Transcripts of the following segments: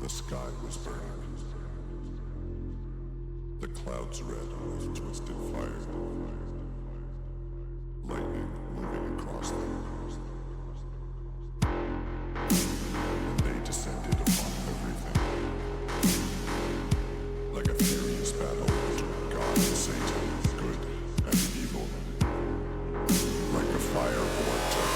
The sky was burning. The clouds red with twisted fire. Lightning moving across them. And they descended upon everything. Like a furious battle between God and Satan, good and evil. Like a fire vortex.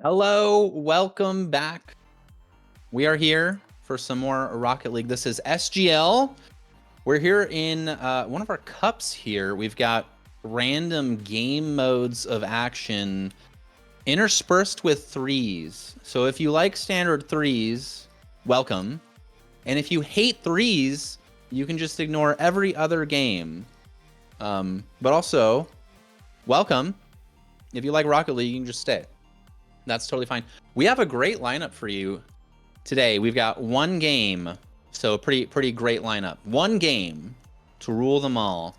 Hello, welcome back. We are here for some more Rocket League. This is SGL. We're here in one of our cups here. We've got random game modes of action interspersed with threes. So if you like standard threes, welcome. And if you hate threes, you can just ignore every other game. But also, welcome. If you like Rocket League, you can just stay. That's totally fine. We have a great lineup for you today. We've got one game, so pretty great lineup. One game to rule them all.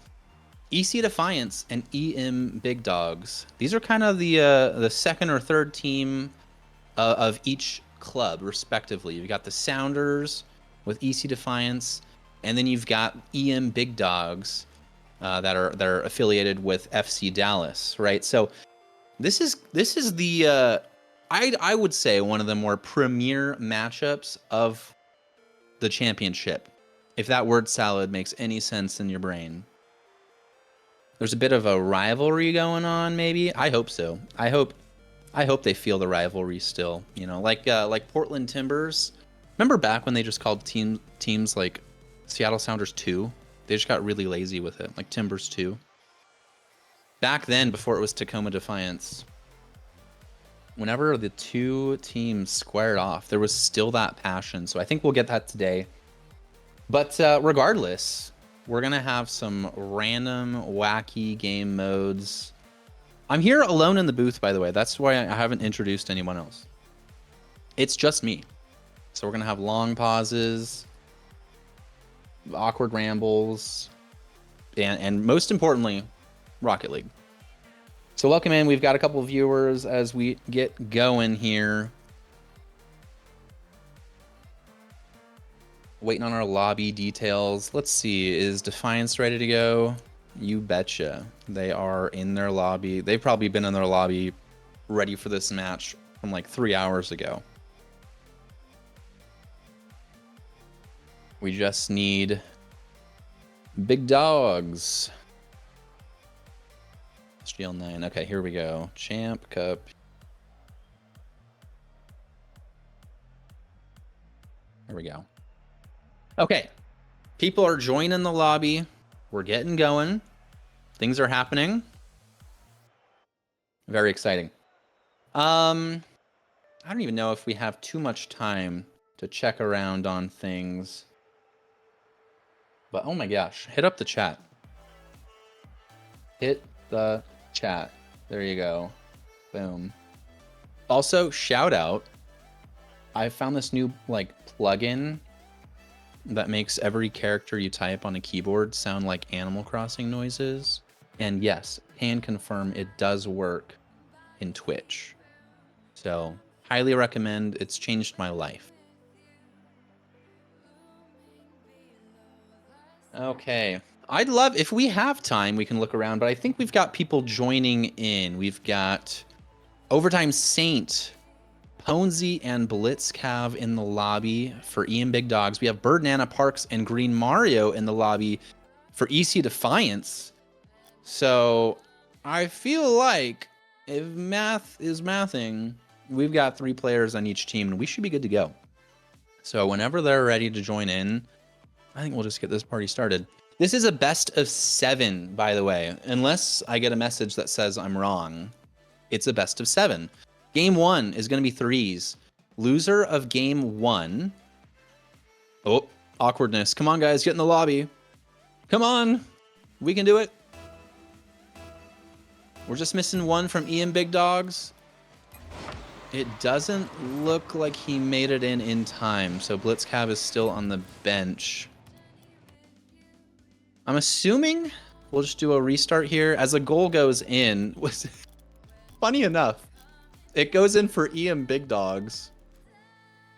EC Defiance and EM Big Dogs. These are kind of the second or third team of each club, respectively. You've got the Sounders with EC Defiance, and then you've got EM Big Dogs that are affiliated with FC Dallas, right? So this is the I would say one of the more premier matchups of the championship, if that word salad makes any sense in your brain. There's a bit of a rivalry going on, maybe. I hope so. I hope they feel the rivalry still. You know, like Portland Timbers. Remember back when they just called teams like Seattle Sounders 2? They just got really lazy with it, like Timbers 2. Back then, before it was Tacoma Defiance, whenever the two teams squared off, there was still that passion. So I think we'll get that today. But regardless, we're going to have some random, wacky game modes. I'm here alone in the booth, by the way. That's why I haven't introduced anyone else. It's just me. So we're going to have long pauses, awkward rambles, and most importantly, Rocket League. So welcome in. We've got a couple of viewers as we get going here. Waiting on our lobby details. Let's see. Is Defiance ready to go? You betcha. They are in their lobby. They've probably been in their lobby ready for this match from like 3 hours ago. We just need Big Dogs. SGL 9. Okay, here we go. Champ Cup. Here we go. Okay. People are joining the lobby. We're getting going. Things are happening. Very exciting. I don't even know if we have too much time to check around on things. But oh my gosh, hit up the chat. Hit the chat. There you go. Boom. Also, shout out. I found this new like plugin that makes every character you type on a keyboard sound like Animal Crossing noises. And yes, can confirm it does work in Twitch. So, highly recommend. It's changed my life. Okay. I'd love, if we have time, we can look around, but I think we've got people joining in. We've got Overtime Saint, Ponzi, and Blitzcav in the lobby for Ian Big Dogs. We have Bird Nana Parks and Green Mario in the lobby for EC Defiance. So I feel like if math is mathing, we've got 3 players on each team, and we should be good to go. So whenever they're ready to join in, I think we'll just get this party started. This is a best of 7, by the way. Unless I get a message that says I'm wrong, it's a best of 7. Game 1 is going to be threes. Loser of game 1. Oh, awkwardness. Come on, guys, get in the lobby. Come on. We can do it. We're just missing one from Ian Big Dogs. It doesn't look like he made it in time, so Blitzcav is still on the bench. I'm assuming we'll just do a restart here. As a goal goes in, was funny enough, it goes in for EM Big Dogs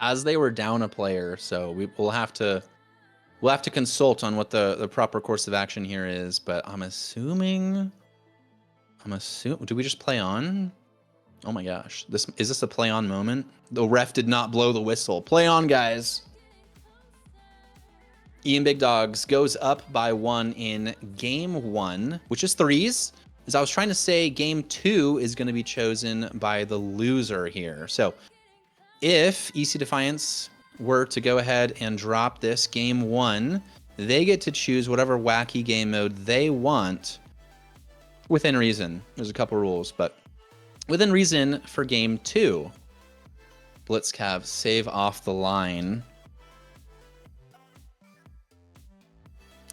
as they were down a player. So we'll have to consult on what the proper course of action here is. But I'm assuming. Do we just play on? Oh my gosh, is this a play on moment? The ref did not blow the whistle. Play on, guys. Ian Big Dogs goes up by 1 in game 1, which is threes. As I was trying to say, game 2 is going to be chosen by the loser here. So if EC Defiance were to go ahead and drop this game 1, they get to choose whatever wacky game mode they want within reason. There's a couple rules, but within reason for game 2. Blitzcav, save off the line.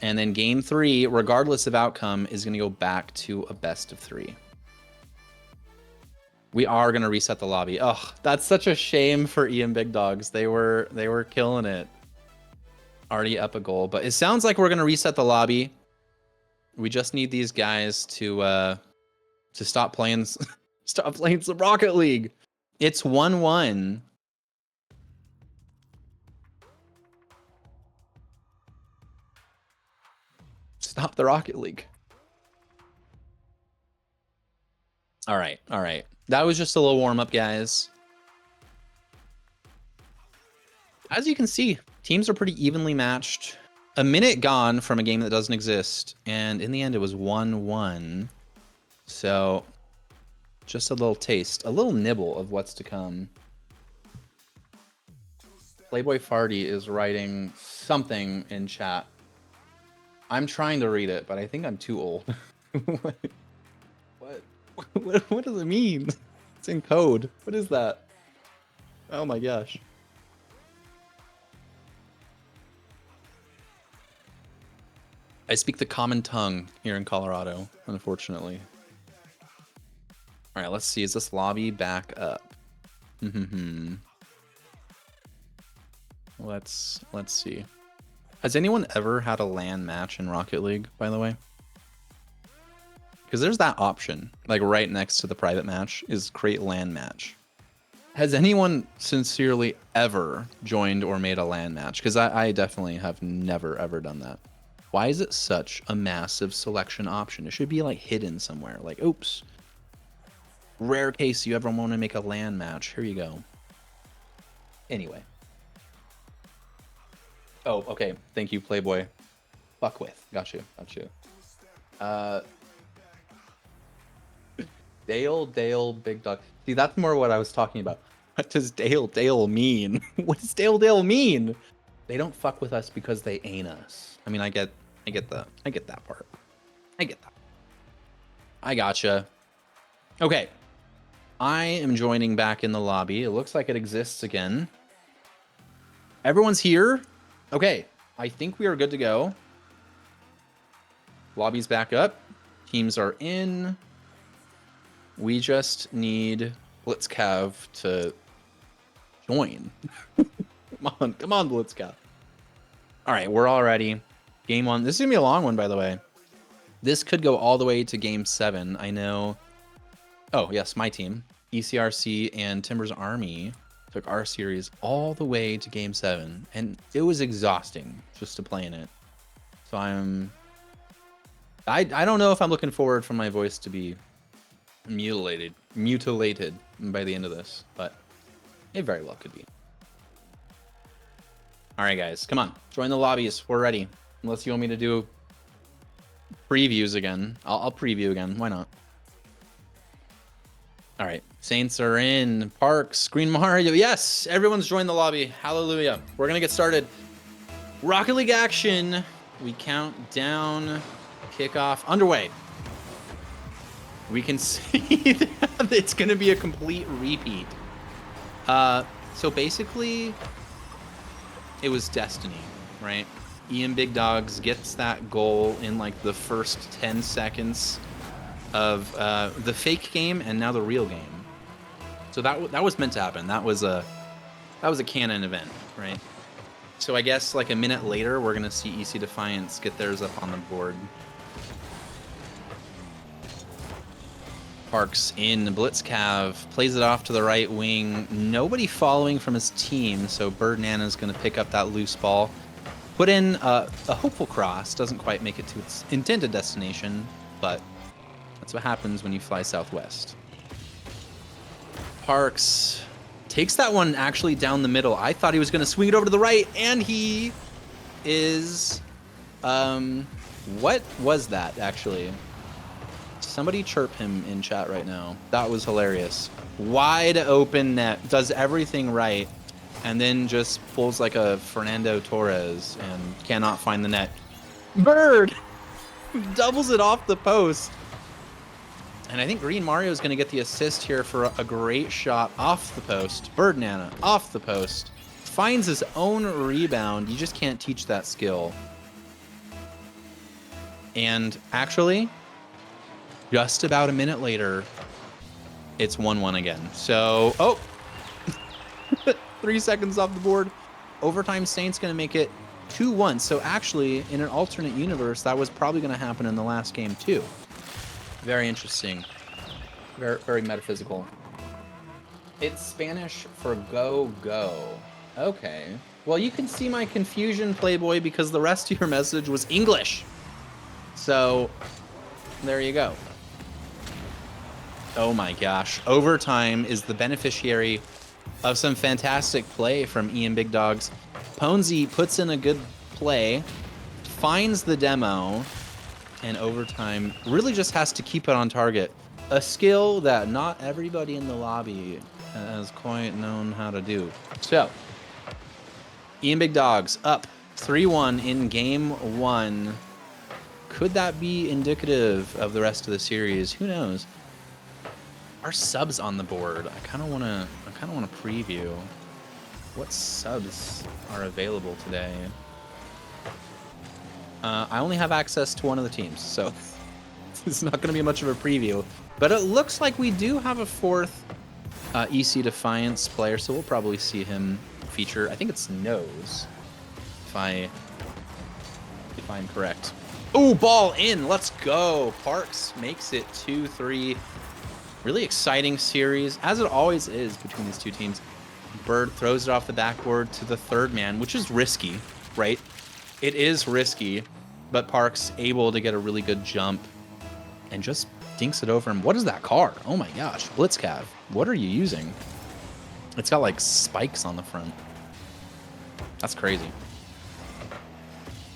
And then game 3, regardless of outcome, is going to go back to a best of 3. We are going to reset the lobby. Ugh, that's such a shame for Ian Big Dogs. They were killing it. Already up a goal, but it sounds like we're going to reset the lobby. We just need these guys to stop playing some Rocket League. It's 1-1. Stop the Rocket League. All right. That was just a little warm-up, guys. As you can see, teams are pretty evenly matched. A minute gone from a game that doesn't exist, and in the end, it was 1-1. So, just a little taste, a little nibble of what's to come. Playboy Farty is writing something in chat. I'm trying to read it, but I think I'm too old. What does it mean? It's in code. What is that? Oh my gosh. I speak the common tongue here in Colorado, unfortunately. All right, let's see. Is this lobby back up? Let's see. Has anyone ever had a LAN match in Rocket League, by the way? Because there's that option, like right next to the private match is create LAN match. Has anyone sincerely ever joined or made a LAN match? Because I definitely have never, ever done that. Why is it such a massive selection option? It should be like hidden somewhere. Like, oops. Rare case you ever want to make a LAN match. Here you go. Anyway. Oh, okay. Thank you, Playboy. Fuck with. Got you. Dale, Big Dog. See, that's more what I was talking about. What does Dale mean? What does Dale mean? They don't fuck with us because they ain't us. I mean, I get that part. I get that. I gotcha. Okay. I am joining back in the lobby. It looks like it exists again. Everyone's here. Okay. I think we are good to go. Lobby's back up. Teams are in. We just need Blitzcav to join. Come on, Blitzcav. All right, we're all ready. Game 1. This is going to be a long one, by the way. This could go all the way to game 7. I know. Oh, yes, my team. ECRC and Timbers Army took our series all the way to game 7. And it was exhausting just to play in it. So I don't know if I'm looking forward for my voice to be mutilated by the end of this, but it very well could be. All right, guys, come on, join the lobbies. We're ready. Unless you want me to do previews again, I'll preview again. Why not? All right, Saints are in. Parks, Green Mario. Yes, everyone's joined the lobby. Hallelujah. We're gonna get started. Rocket League action. We count down. Kickoff underway. We can see that it's going to be a complete repeat. So basically, it was destiny, right? Ian Big Dogs gets that goal in like the first 10 seconds of the fake game and now the real game. So that was meant to happen. That was a canon event, right? So I guess like a minute later, we're going to see EC Defiance get theirs up on the board. Parks in. Blitzcav plays it off to the right wing. Nobody following from his team, so Bird Nana's going to pick up that loose ball. Put in a hopeful cross. Doesn't quite make it to its intended destination, but that's what happens when you fly southwest. Parks takes that one actually down the middle. I thought he was going to swing it over to the right, and he is... what was that, actually? Somebody chirp him in chat right now. That was hilarious. Wide open net, does everything right, and then just pulls like a Fernando Torres and cannot find the net. Bird doubles it off the post. And I think Green Mario is going to get the assist here for a great shot off the post. Bird Nana off the post. Finds his own rebound. You just can't teach that skill. And actually, just about a minute later, it's 1-1 again. So, oh, 3 seconds off the board. Overtime Saints going to make it 2-1. So actually, in an alternate universe, that was probably going to happen in the last game too. Very interesting. Very, very metaphysical. It's Spanish for go, go. Okay. Well, you can see my confusion, Playboy, because the rest of your message was English. So, there you go. Oh my gosh. Overtime is the beneficiary of some fantastic play from Ian Big Dogs. Ponzi puts in a good play, finds the demo, and overtime really just has to keep it on target. A skill that not everybody in the lobby has quite known how to do. So, Ian Big Dogs up 3-1 in game 1. Could that be indicative of the rest of the series? Who knows? Our subs on the board. I kind of want to preview what subs are available today. I only have access to one of the teams, so it's not going to be much of a preview. But it looks like we do have a fourth EC Defiance player, so we'll probably see him feature. I think it's Nose, if I'm correct. Ooh, ball in. Let's go. Parks makes it 2-3. Really exciting series, as it always is between these two teams. Bird throws it off the backboard to the third man, which is risky, right? It is risky, but Parks able to get a really good jump and just dinks it over him. What is that car? Oh my gosh, Blitzcav. What are you using? It's got like spikes on the front. That's crazy.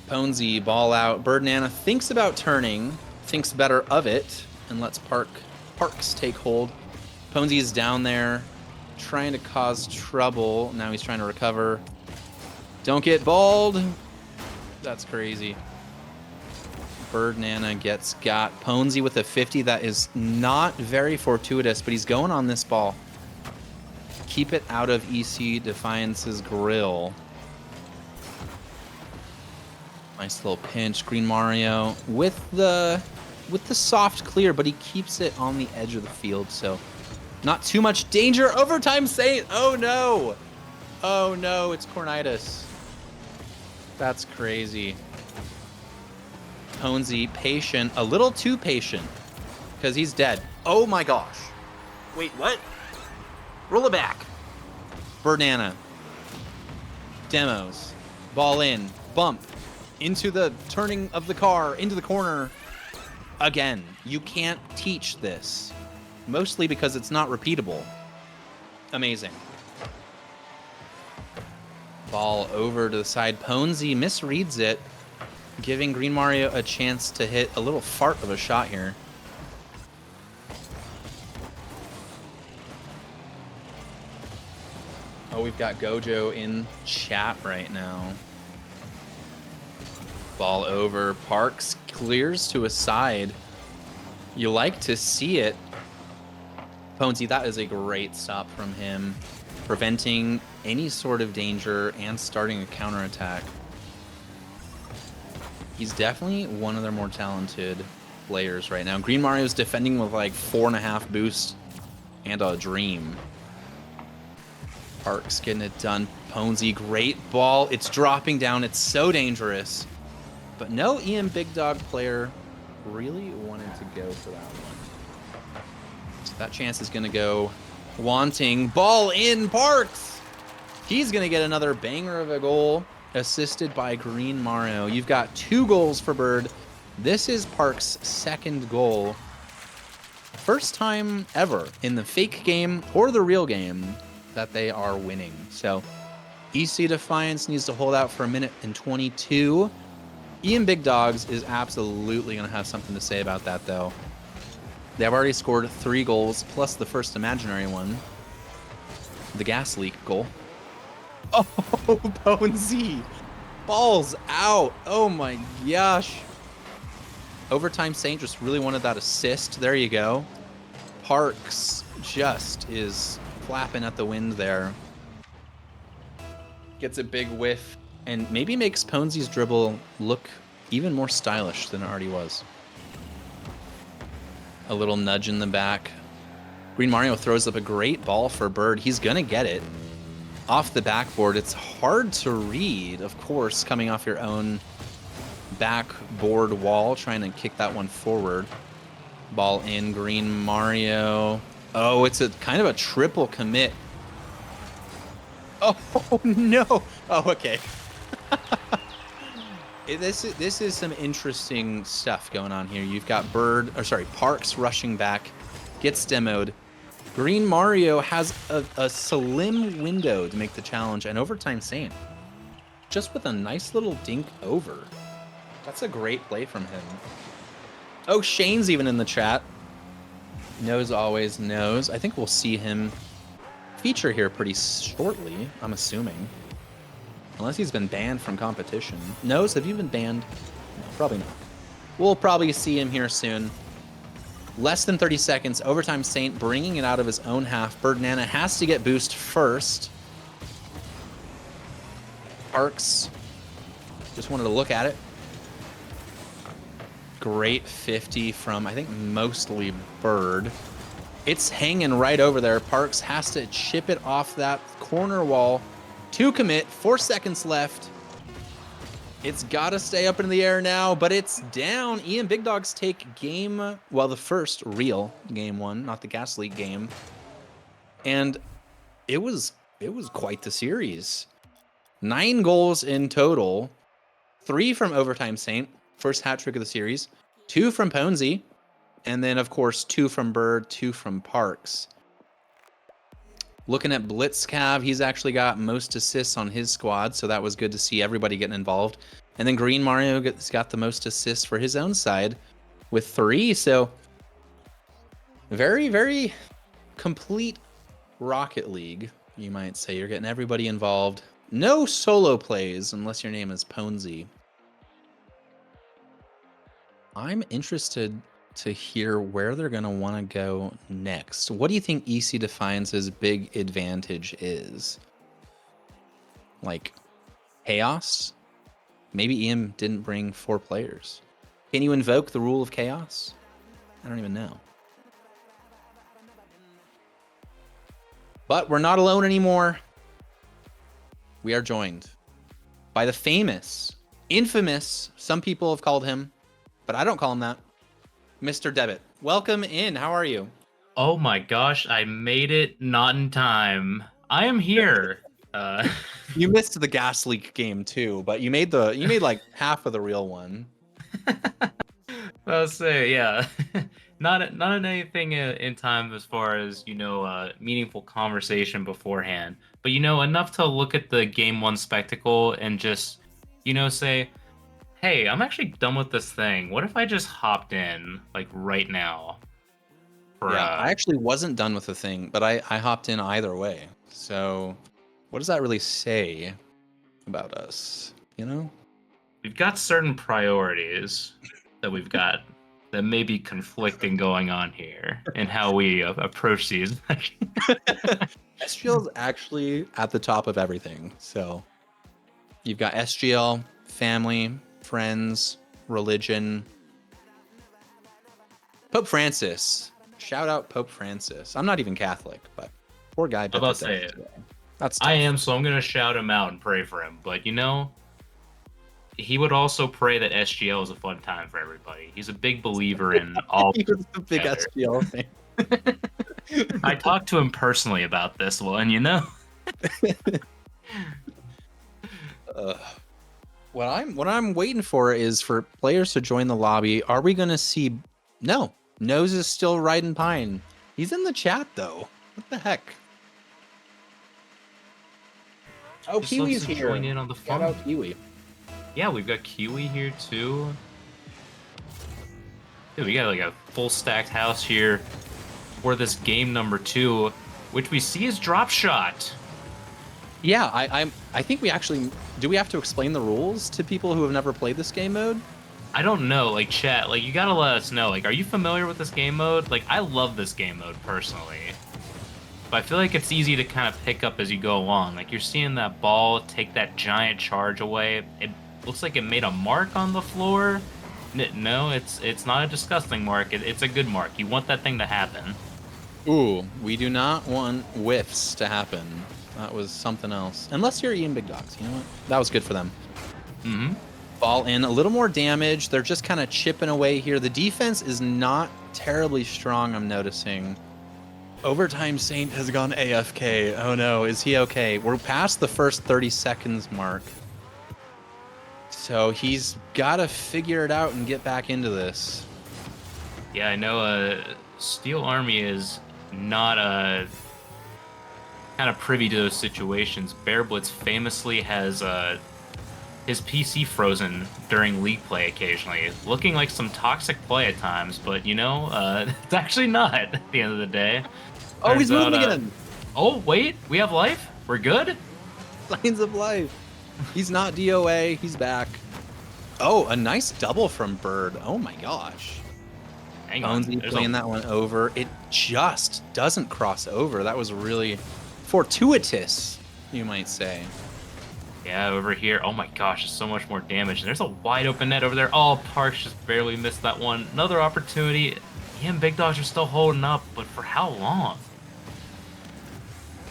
Ponzi, ball out. Bird Nana thinks about turning, thinks better of it, and lets Parks take hold. Ponzi is down there, trying to cause trouble. Now he's trying to recover. Don't get balled. That's crazy. Bird Nana got Ponzi with a 50. That is not very fortuitous, but he's going on this ball. Keep it out of EC Defiance's grill. Nice little pinch. Green Mario with the soft clear, but he keeps it on the edge of the field, so not too much danger. Overtime Saint. Oh no. Oh no, it's Cornitis. That's crazy. Ponzi, patient, a little too patient, because he's dead. Oh my gosh. Wait, what? Roll it back. Banana. Demos. Ball in. Bump. Into the turning of the car. Into the corner. Again, you can't teach this. Mostly because it's not repeatable. Amazing. Ball over to the side. Ponzi misreads it, giving Green Mario a chance to hit a little fart of a shot here. Oh, we've got Gojo in chat right now. Ball over. Parks clears to a side. You like to see it. Ponzi, that is a great stop from him, preventing any sort of danger and starting a counterattack. He's definitely one of their more talented players right now. Green Mario's defending with like 4.5 boost and a dream. Parks getting it done. Ponzi, great ball. It's dropping down. It's so dangerous. But no Ian Big Dog player really wanted to go for that one. So that chance is going to go wanting. Ball in. Parks. He's going to get another banger of a goal, assisted by Green Mario. You've got 2 goals for Bird. This is Parks' second goal. First time ever in the fake game or the real game that they are winning. So EC Defiance needs to hold out for 1:22. Ian Big Dogs is absolutely going to have something to say about that, though. They've already scored 3 goals, plus the first imaginary one. The gas leak goal. Oh, Bonesy! Balls out! Oh my gosh! Overtime Saint just really wanted that assist. There you go. Parks just is flapping at the wind there. Gets a big whiff and maybe makes Ponzi's dribble look even more stylish than it already was. A little nudge in the back. Green Mario throws up a great ball for Bird. He's gonna get it. Off the backboard, it's hard to read, of course, coming off your own backboard wall, trying to kick that one forward. Ball in, Green Mario. Oh, it's a kind of a triple commit. Oh, no. Oh, okay. This is some interesting stuff going on here. You've got Parks rushing back, gets demoed. Green Mario has a slim window to make the challenge, and Overtime Saint just with a nice little dink over. That's a great play from him. Oh, Shane's even in the chat. Knows always knows. I think we'll see him feature here pretty shortly, I'm assuming. Unless he's been banned from competition. Knows, have you been banned? No, probably not. We'll probably see him here soon. Less than 30 seconds. Overtime Saint bringing it out of his own half. Birdnana has to get boost first. Parks just wanted to look at it. Great 50 from, I think, mostly Bird. It's hanging right over there. Parks has to chip it off that corner wall to commit. 4 seconds left. It's got to stay up in the air now, but it's down. Ian Big Dogs take game, well, the first real game one, not the Gas League game. And it was quite the series. 9 goals in total. 3 from Overtime Saint, first hat trick of the series. 2 from Ponzi. And then, of course, 2 from Bird, 2 from Parks. Looking at Blitzcav, he's actually got most assists on his squad, so that was good to see everybody getting involved. And then Green Mario got the most assists for his own side with 3. So very, very complete Rocket League, you might say. You're getting everybody involved. No solo plays unless your name is Ponzi. I'm interested to hear where they're going to want to go next. What do you think EC Defiance's big advantage is? Like chaos? Maybe Ian didn't bring 4 players. Can you invoke the rule of chaos? I don't even know. But we're not alone anymore. We are joined by the famous, infamous, some people have called him, but I don't call him that, Mr. Debit. Welcome in. How are you? Oh my gosh, I made it not in time. I am here. You missed the gas leak game too, but you made like half of the real one. I'll say, yeah. not anything in time as far as, meaningful conversation beforehand. But enough to look at the game 1 spectacle and just, say, hey, I'm actually done with this thing. What if I just hopped in, like, right now? I actually wasn't done with the thing, but I hopped in either way. So what does that really say about us, We've got certain priorities that we've got that may be conflicting going on here and how we approach these. SGL is actually at the top of everything. So you've got SGL, family, friends, religion. Pope Francis. Shout out Pope Francis. I'm not even Catholic, but poor guy. I'm about to say it. That's tough. I am, so I'm going to shout him out and pray for him. But, he would also pray that SGL is a fun time for everybody. He's a big believer in all. He was the big SGL thing. I talked to him personally about this one, What I'm waiting for is for players to join the lobby. Are we going to see? No. Nose is still riding pine. He's in the chat though. What the heck? Oh, Just Kiwi's loves to here. join in on the Shout fun. out Kiwi. Yeah, we've got Kiwi here too. Dude, we got like a full stacked house here for this game number 2, which we see is drop shot. Yeah, I think we actually do. We have to explain the rules to people who have never played this game mode. I don't know, like chat, like you gotta let us know. Like, are you familiar with this game mode? Like, I love this game mode personally, but I feel like it's easy to kind of pick up as you go along. Like, you're seeing that ball take that giant charge away. It looks like it made a mark on the floor. No, it's not a disgusting mark. It's a good mark. You want that thing to happen. Ooh, we do not want whiffs to happen. That was something else. Unless you're eating big dogs, you know what? That was good for them. Mm-hmm. Ball in, a little more damage. They're just kind of chipping away here. The defense is not terribly strong, I'm noticing. Overtime Saint has gone AFK. Oh no, is he okay? We're past the first 30 seconds mark. So he's got to figure it out and get back into this. Yeah, I know. Steel Army is not kind of privy to those situations. Bear Blitz famously has his PC frozen during league play occasionally, looking like some toxic play at times, but you know, it's actually not at the end of the day. Oh, he's Turns moving out, again. Oh, wait, we have life? We're good? Signs of life. He's not DOA. He's back. Oh, a nice double from Bird. Oh my gosh. Hang on. Bonesy There's playing that one over. It just doesn't cross over. That was really fortuitous, you might say. Yeah, over here. Oh my gosh, there's so much more damage. And there's a wide open net over there. Oh, Parks just barely missed that one. Another opportunity. Him, Big Dogs are still holding up, but for how long?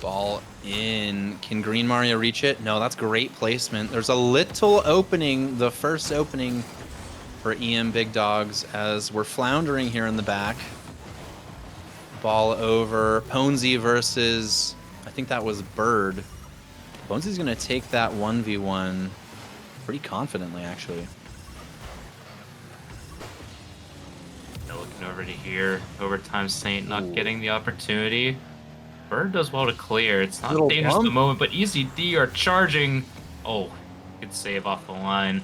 Ball in. Can Green Mario reach it? No, that's great placement. There's a little opening, the first opening for EM Big Dogs as we're floundering here in the back. Ball over. Ponesy versus, I think that was Bird. Ponesy's going to take that 1v1 pretty confidently, actually. Looking over to here. Overtime Saint not getting the opportunity. Bird does well to clear. It's not dangerous at the moment, but Easy D are charging. Oh, good save off the line.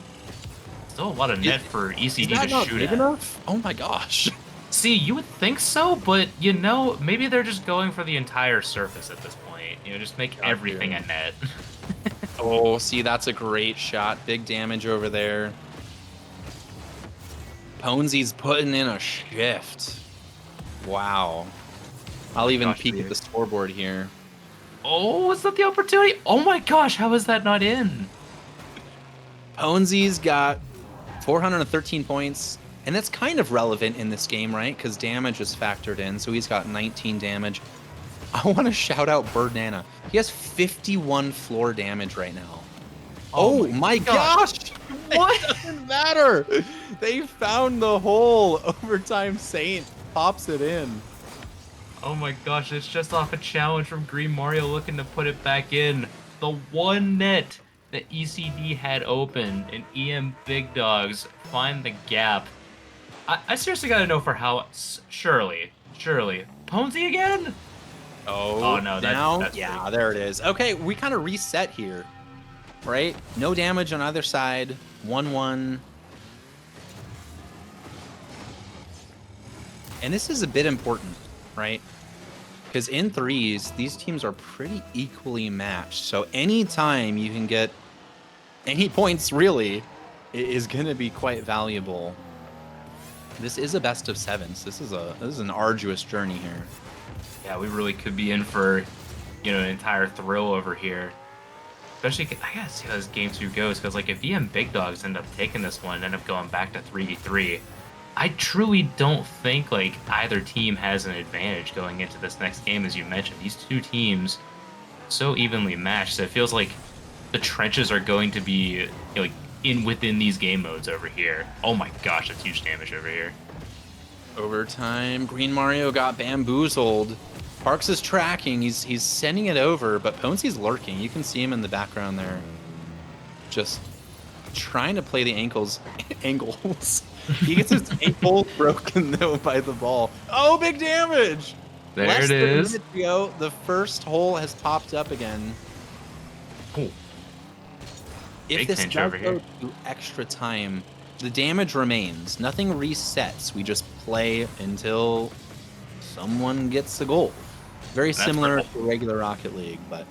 Still a lot of net for ECD to shoot at. Enough? Oh my gosh. See, you would think so, but you know, maybe they're just going for the entire surface at this point. You know, just make everything a net. Oh, see, that's a great shot. Big damage over there. Ponesy's putting in a shift. Wow. I'll even peek at the scoreboard here. Oh, is that the opportunity? Oh my gosh, how is that not in? Ponesy's got 413 points, and that's kind of relevant in this game, right? Because damage is factored in, so he's got 19 damage. I want to shout out Bird Nana. He has 51 floor damage right now. Oh my gosh! What? It doesn't matter. They found the hole. Overtime Saint pops it in. Oh my gosh, it's just off a challenge from Green Mario looking to put it back in. The one net that ECD had open and EM Big Dogs find the gap. I seriously gotta know for how. Surely. Ponesy again? Oh no, that's yeah, big. there it is. Okay, we kind of reset here, right? No damage on either side. 1-1. And this is a bit important, right? Because in threes, these teams are pretty equally matched. So anytime you can get any points, really, is going to be quite valuable. This is a best of sevens. This is an arduous journey here. Yeah, we really could be in for, you know, an entire thrill over here. Especially, I gotta see how this game 2 goes, because like if EM Big Dogs end up taking this one and end up going back to 3v3, I truly don't think like either team has an advantage going into this next game. As you mentioned, these two teams so evenly matched, so it feels like the trenches are going to be, you know, like within these game modes over here. Oh my gosh, that's huge damage over here. Overtime, Green Mario got bamboozled. Parks is tracking, he's sending it over, but Ponesy's lurking. You can see him in the background there. Just trying to play the angles. He gets his ankle broken though by the ball. Oh, big damage! There Less it than a is. minute to go, the first hole has popped up again. Cool. If Big this pinch does over go here. to extra time, the damage remains. Nothing resets. We just play until someone gets the goal. Very similar to regular Rocket League, but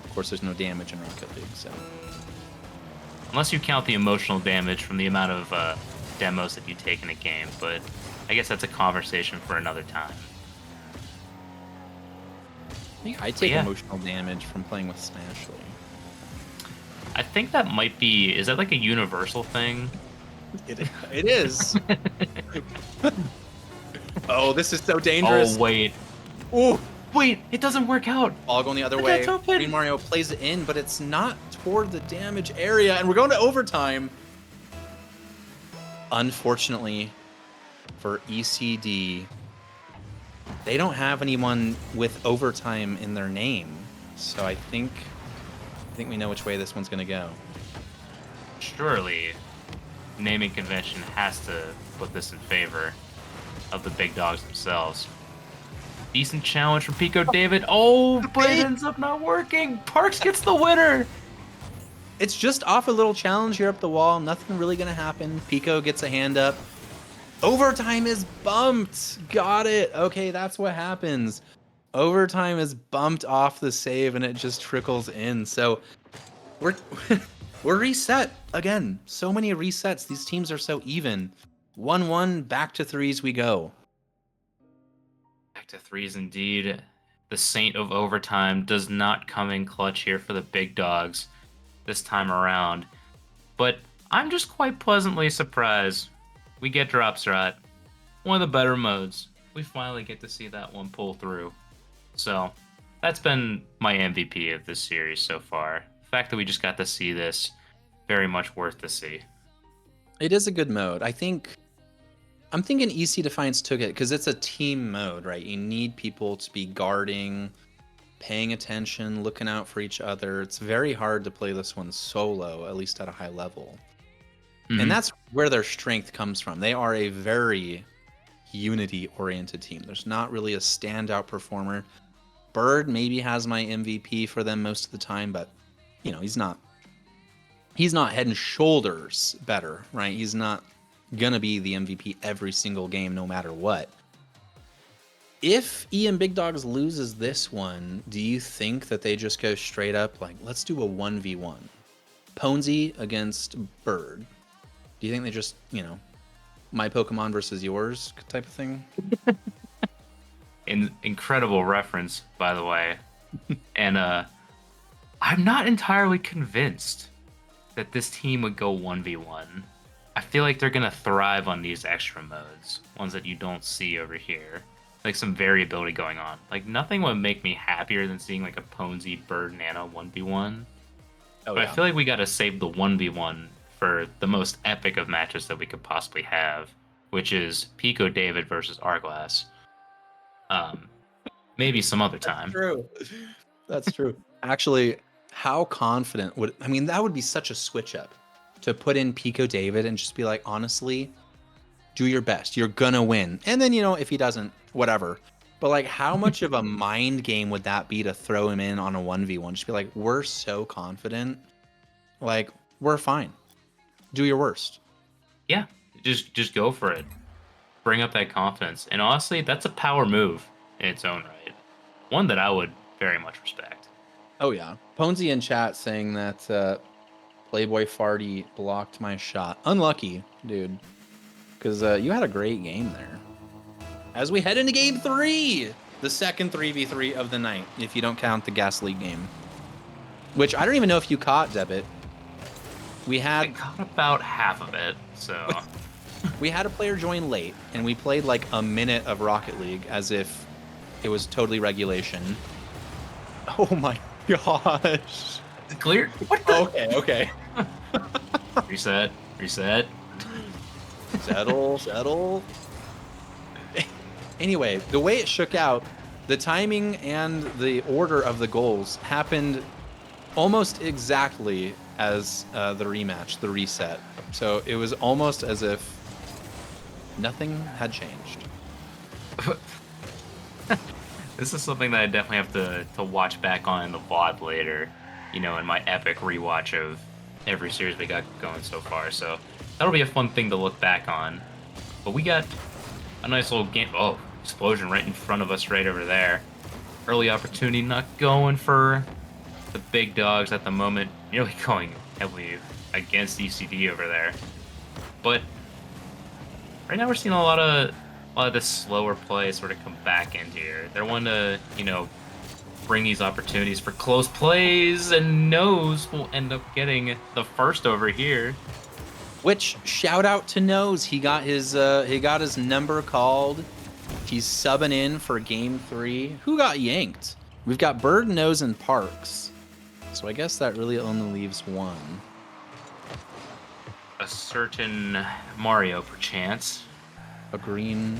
of course there's no damage in Rocket League. So unless you count the emotional damage from the amount of demos that you take in a game, but I guess that's a conversation for another time. I take emotional damage from playing with Smash League. I think that might be... Is that like a universal thing? It is. Oh, this is so dangerous. Oh, wait. Ooh. Wait, it doesn't work out. Ball going the other way. Green Mario plays it in, but it's not toward the damage area, and we're going to overtime. Unfortunately for ECD, they don't have anyone with overtime in their name, so I think we know which way this one's going to go. Surely, naming convention has to put this in favor of the big dogs themselves. Decent challenge from Pico David. Oh, but it ends up not working. Parks gets the winner. It's just off a little challenge here up the wall. Nothing really going to happen. Pico gets a hand up. Overtime is bumped. Got it. Okay, that's what happens. Overtime is bumped off the save and it just trickles in. So we're we're reset again. So many resets. These teams are so even. 1-1, back to threes we go. Back to threes indeed. The saint of overtime does not come in clutch here for the big dogs this time around. But I'm just quite pleasantly surprised. We get drop strat, one of the better modes. We finally get to see that one pull through. So that's been my MVP of this series so far. The fact that we just got to see this, very much worth to see. It is a good mode. I'm thinking EC Defiance took it because it's a team mode, right? You need people to be guarding, paying attention, looking out for each other. It's very hard to play this one solo, at least at a high level. Mm-hmm. And that's where their strength comes from. They are a very unity-oriented team. There's not really a standout performer. Bird maybe has my MVP for them most of the time, but you know, he's not head and shoulders better, right? He's not gonna be the MVP every single game, no matter what. If Ian Big Dogs loses this one, do you think that they just go straight up like, let's do a 1v1? Ponzi against Bird. Do you think they just, you know, my Pokemon versus yours type of thing? Incredible reference, by the way. And I'm not entirely convinced that this team would go 1v1. I feel like they're going to thrive on these extra modes, ones that you don't see over here. Like some variability going on. Like nothing would make me happier than seeing like a Ponzi Bird Nano 1v1. But yeah. I feel like we got to save the 1v1 for the most epic of matches that we could possibly have, which is Pico David versus Arglass. Maybe some other time. That's true. That's true. Actually, how confident would... I mean, that would be such a switch up to put in Pico David and just be like, honestly, do your best. You're gonna win. And then, you know, if he doesn't, whatever. But like, how much of a mind game would that be to throw him in on a 1v1? Just be like, we're so confident. Like, we're fine. Do your worst. Yeah, just go for it. Bring up that confidence. And honestly, that's a power move in its own right. One that I would very much respect. Oh, yeah. Ponzi in chat saying that Playboy Farty blocked my shot. Unlucky, dude. Because you had a great game there. As we head into game 3, the second 3v3 of the night, if you don't count the Gas League game. Which I don't even know if you caught, Debit. I caught about half of it, so... We had a player join late, and we played like a minute of Rocket League as if it was totally regulation. Oh my gosh. Clear? What the? Okay. Reset. Settle. Anyway, the way it shook out, the timing and the order of the goals happened almost exactly as the rematch, the reset. So it was almost as if nothing had changed. This is something that I definitely have to watch back on in the VOD later, you know, in my epic rewatch of every series we got going so far. So that'll be a fun thing to look back on. But we got a nice little game. Oh, explosion right in front of us, right over there. Early opportunity, not going for the big dogs at the moment. Nearly going heavily against ECD over there. But right now we're seeing a lot of this slower play sort of come back in here. They're one to, bring these opportunities for close plays, and Nose will end up getting the first over here. Which, shout out to Nose. He got his number called. He's subbing in for game 3. Who got yanked? We've got Bird, Nose, and Parks. So I guess that really only leaves one. A certain Mario, perchance. A green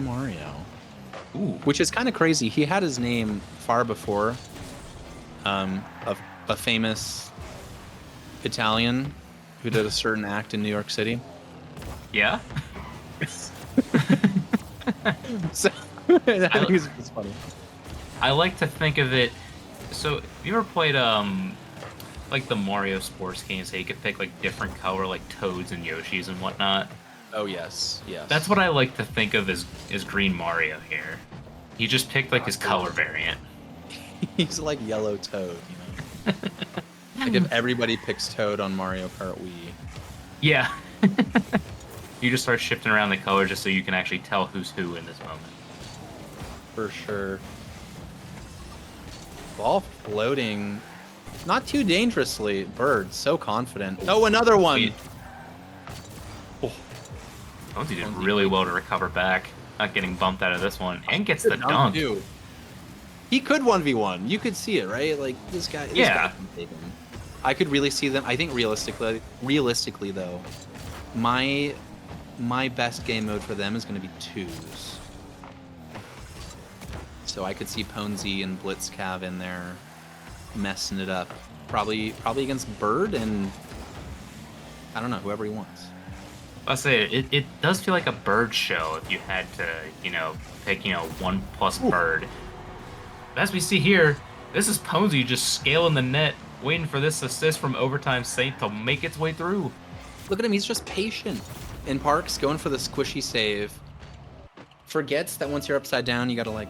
Mario. Ooh. Which is kind of crazy. He had his name far before a famous Italian who did a certain act in New York City. Yeah? So I think it's funny. I like to think of it. So, you ever played like the Mario sports games? How you could pick like different color, like Toads and Yoshis and whatnot. Oh yes, yes. That's what I like to think of as Green Mario here. He just picked like his color variant. He's like Yellow Toad, you know. Like if everybody picks Toad on Mario Kart Wii. Yeah. You just start shifting around the colors just so you can actually tell who's who in this moment. For sure. Ball floating, not too dangerously. Bird, so confident. Oh, another one. He did really well to recover back, not getting bumped out of this one, and gets the dunk. Too. He could 1v1. You could see it, right? Like this guy. This guy can take him. I could really see them. I think realistically though, my best game mode for them is going to be 2s. So I could see Ponzi and Blitzcav in there, messing it up. Probably against Bird and I don't know, whoever he wants. I'll say it does feel like a Bird show if you had to, pick, 1+ Bird. But as we see here, this is Ponzi just scaling the net, waiting for this assist from Overtime Saint to make its way through. Look at him, he's just patient. And Parks going for the squishy save. Forgets that once you're upside down, you gotta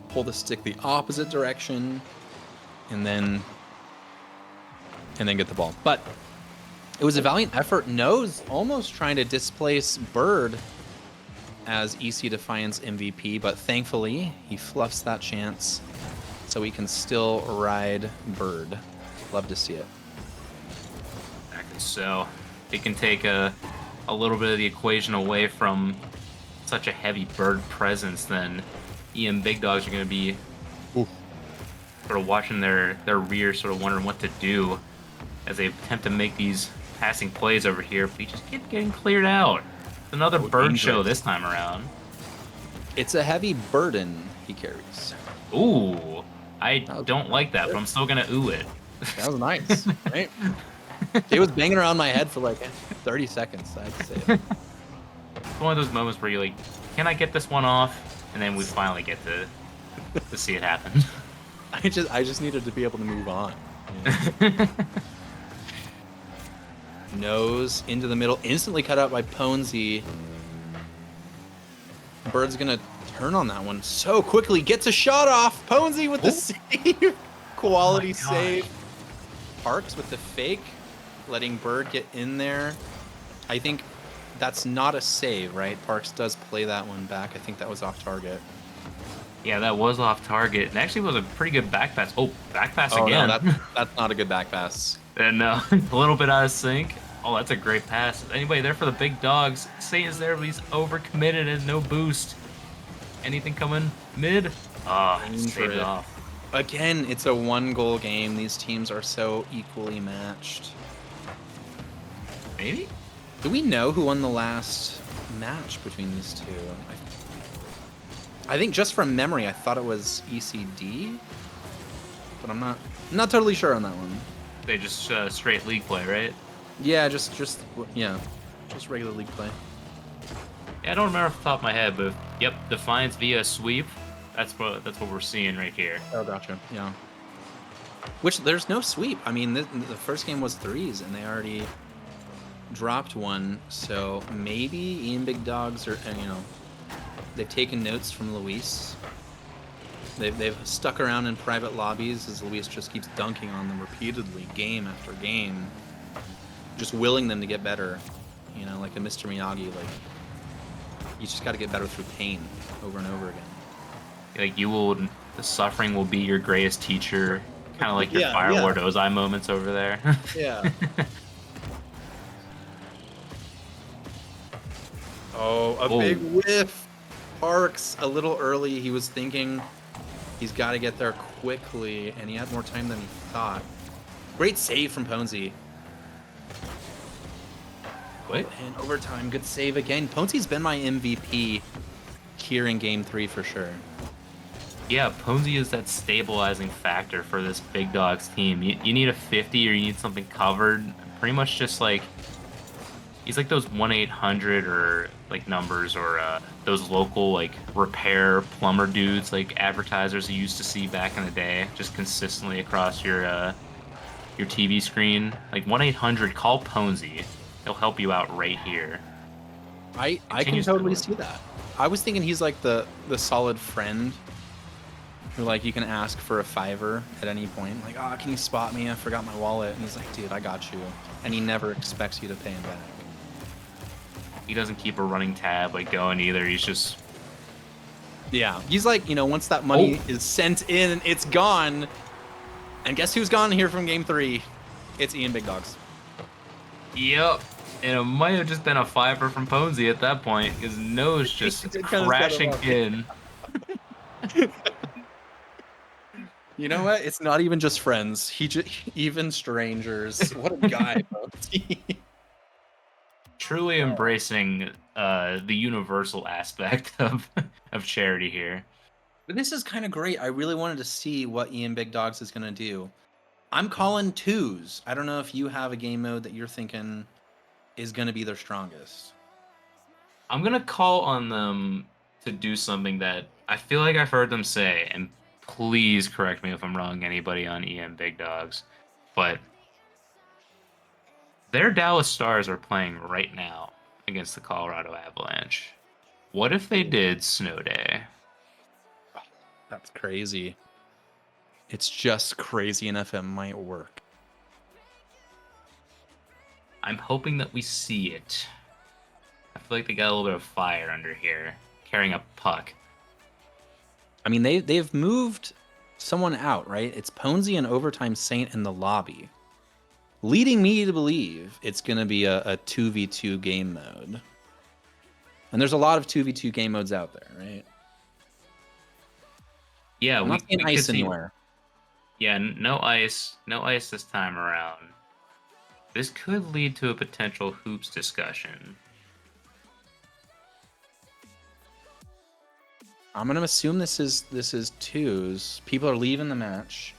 pull the stick the opposite direction and then get the ball. But it was a valiant effort. Nose almost trying to displace Bird as EC Defiance MVP, but thankfully he fluffs that chance so he can still ride Bird. Love to see it. So he can take a little bit of the equation away from such a heavy Bird presence, then EM Big Dogs are going to be sort of watching their rear, sort of wondering what to do as they attempt to make these passing plays over here, but he just keeps getting cleared out. It's another Bird show this time around. It's a heavy burden he carries. Ooh, I don't like that, but I'm still going to ooh it. That was nice, right? It was banging around my head for like 30 seconds, I have to say. It's one of those moments where you're like, can I get this one off? And then we finally get to see it happen. I just needed to be able to move on. Nose into the middle, instantly cut out by Ponzi. Bird's gonna turn on that one so quickly, gets a shot off. Ponzi with the save. Quality save. Parks with the fake, letting Bird get in there. I think that's not a save, right? Parks does play that one back. I think that was off target. Yeah, that was off target. It actually was a pretty good back pass. Oh, back pass again. No, that's not a good back pass. And a little bit out of sync. Oh, that's a great pass. Anybody there for the Big Dogs? Saint is there, but he's overcommitted and no boost. Anything coming mid? Ah, saved it off. Again, it's a 1-goal game. These teams are so equally matched. Maybe? Do we know who won the last match between these two? I think just from memory, I thought it was ECD, but I'm not totally sure on that one. They just straight league play, right? Yeah, just regular league play. Yeah, I don't remember off the top of my head, but yep, Defiance via sweep. That's what we're seeing right here. Oh, gotcha. Yeah. Which there's no sweep. I mean, the first game was 3s, and they already dropped one, so maybe Ian Big Dogs are, and they've taken notes from Luis. They've stuck around in private lobbies as Luis just keeps dunking on them repeatedly, game after game, just willing them to get better. Like a Mr. Miyagi, like you just got to get better through pain over and over again. Like the suffering will be your greatest teacher. Kind of like your Yeah, Fire yeah. Lord Ozai moments over there. Yeah. Oh, a big whiff. Parks a little early. He was thinking he's got to get there quickly, and he had more time than he thought. Great save from Ponzi. Wait. And overtime, good save again. Ponzi's been my MVP here in Game 3 for sure. Yeah, Ponzi is that stabilizing factor for this Big Dogs team. You need a 50 or you need something covered. Pretty much just like he's like those 1-800 or like numbers or those local like repair plumber dudes like advertisers you used to see back in the day, just consistently across your TV screen. Like 1-800, call Ponzi. He'll help you out right here. I can totally see that. I was thinking he's like the solid friend who like you can ask for a $5 at any point. Like, oh, can you spot me? I forgot my wallet. And he's like, dude, I got you. And he never expects you to pay him back. He doesn't keep a running tab like going either. He's just he's like, once that money is sent in, it's gone. And guess who's gone here from Game 3? It's Ian Big Dogs. Yep. And it might have just been a $5 from Ponzi at that point. His nose just crashing in. You know what? It's not even just friends. Even strangers. What a guy, Ponzi. Truly embracing the universal aspect of charity here. But this is kind of great. I really wanted to see what Ian Big Dogs is going to do. I'm calling twos. I don't know if you have a game mode that you're thinking is going to be their strongest. I'm going to call on them to do something that I feel like I've heard them say, and please correct me if I'm wrong, anybody on EM Big Dogs, but their Dallas Stars are playing right now against the Colorado Avalanche. What if they did Snow Day? That's crazy. It's just crazy enough it might work. I'm hoping that we see it. I feel like they got a little bit of fire under here, carrying a puck. I mean, they've moved someone out, right? It's Ponzi and Overtime Saint in the lobby, leading me to believe it's going to be a 2v2 game mode. And there's a lot of 2v2 game modes out there, right? Yeah, I'm not seeing ice anywhere. Yeah, no ice this time around. This could lead to a potential hoops discussion. I'm gonna assume this is twos. People are leaving the match.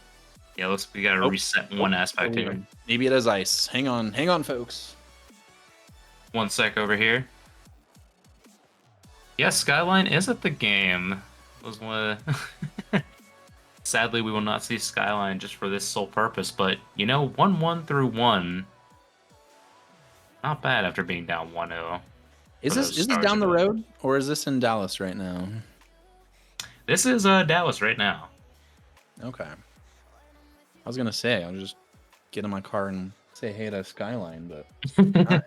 Yeah, we gotta reset one aspect here. Maybe it is ice. Hang on, folks. 1 sec over here. Yeah, Skyline is at the game. Was one of... Sadly, we will not see Skyline just for this sole purpose, but 1-1 through 1. Not bad after being down 1-0. Is this down the road, or is this in Dallas right now? This is Dallas right now. Okay. I was gonna say I'll just get in my car and say hey to Skyline, but right.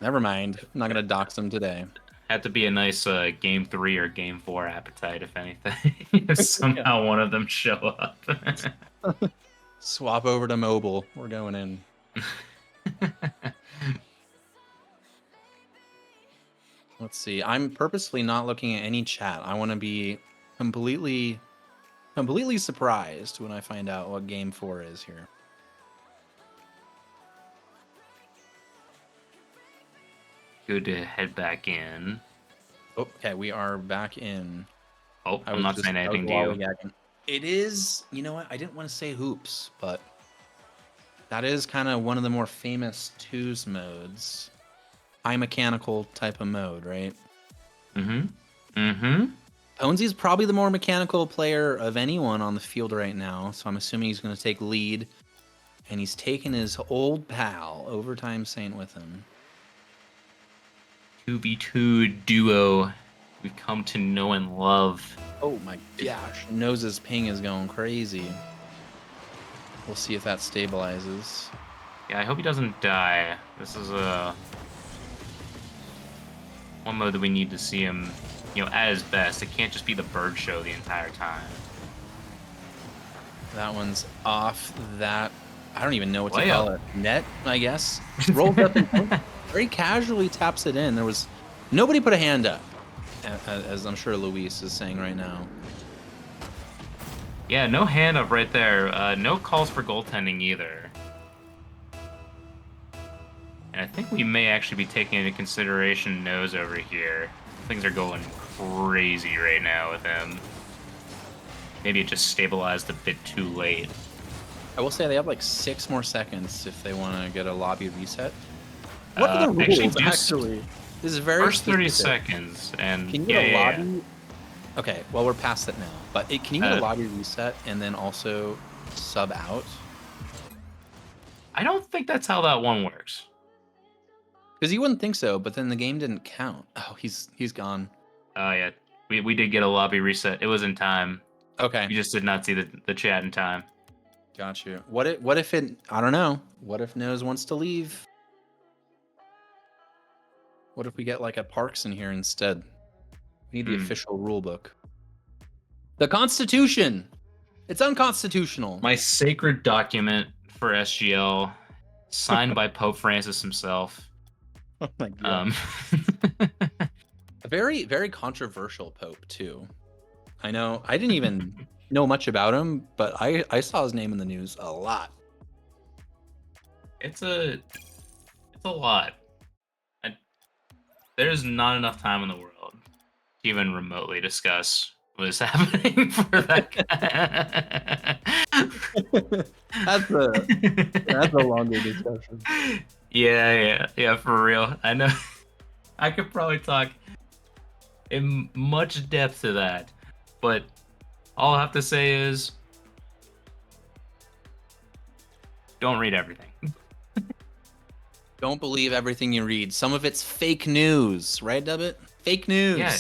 Never mind. I'm not gonna dox them today. Had to be a nice game 3 or game 4 appetite, if anything. If somehow one of them show up. Swap over to mobile. We're going in. Let's see. I'm purposely not looking at any chat. I want to be completely surprised when I find out what game 4 is here. Good to head back in. Okay, we are back in. Oh, I'm not saying anything to you. It is, you know what? I didn't want to say hoops, but that is kind of one of the more famous twos modes. High mechanical type of mode, right? Ponzi's probably the more mechanical player of anyone on the field right now, so I'm assuming he's going to take lead And he's taking his old pal, Overtime Saint, with him. 2v2 duo we've come to know and love. Oh my gosh. Nose's ping is going crazy. We'll see if that stabilizes. Yeah, I hope he doesn't die. This is one mode that we need to see him, at his best. It can't just be the bird show the entire time. That one's off that. I don't even know what to Layup. call it. Net, I guess. Rolls up and very casually taps it in. There was nobody put a hand up, as I'm sure Luis is saying right now. Yeah, no hand up right there. No calls for goaltending either. And I think we may actually be taking into consideration Nose over here. Things are going crazy right now with him. Maybe it just stabilized a bit too late. I will say they have like 6 more seconds if they want to get a lobby reset. What are the actually, rules, actually? This is very First 30 specific. seconds, and Can you get a yeah. lobby? Okay, well, we're past it now. But can you get a lobby reset and then also sub out? I don't think that's how that one works. Because you wouldn't think so, but then the game didn't count. Oh, he's gone. Oh, yeah. We did get a lobby reset. It was in time. Okay. You just did not see the chat in time. Got you. What if it, I don't know. What if Nose wants to leave? What if we get like a Parks in here instead? We need the official rule book. The Constitution! It's unconstitutional. My sacred document for SGL, signed by Pope Francis himself. Oh my god. A very, very controversial Pope too. I know. I didn't even know much about him, but I saw his name in the news a lot. It's a lot. There's not enough time in the world to even remotely discuss what is happening for that guy. That's a longer discussion. Yeah, for real. I know. I could probably talk in much depth to that, but all I have to say is don't read everything. Don't believe everything you read. Some of it's fake news, right, Dubbit? Fake news. Yeah.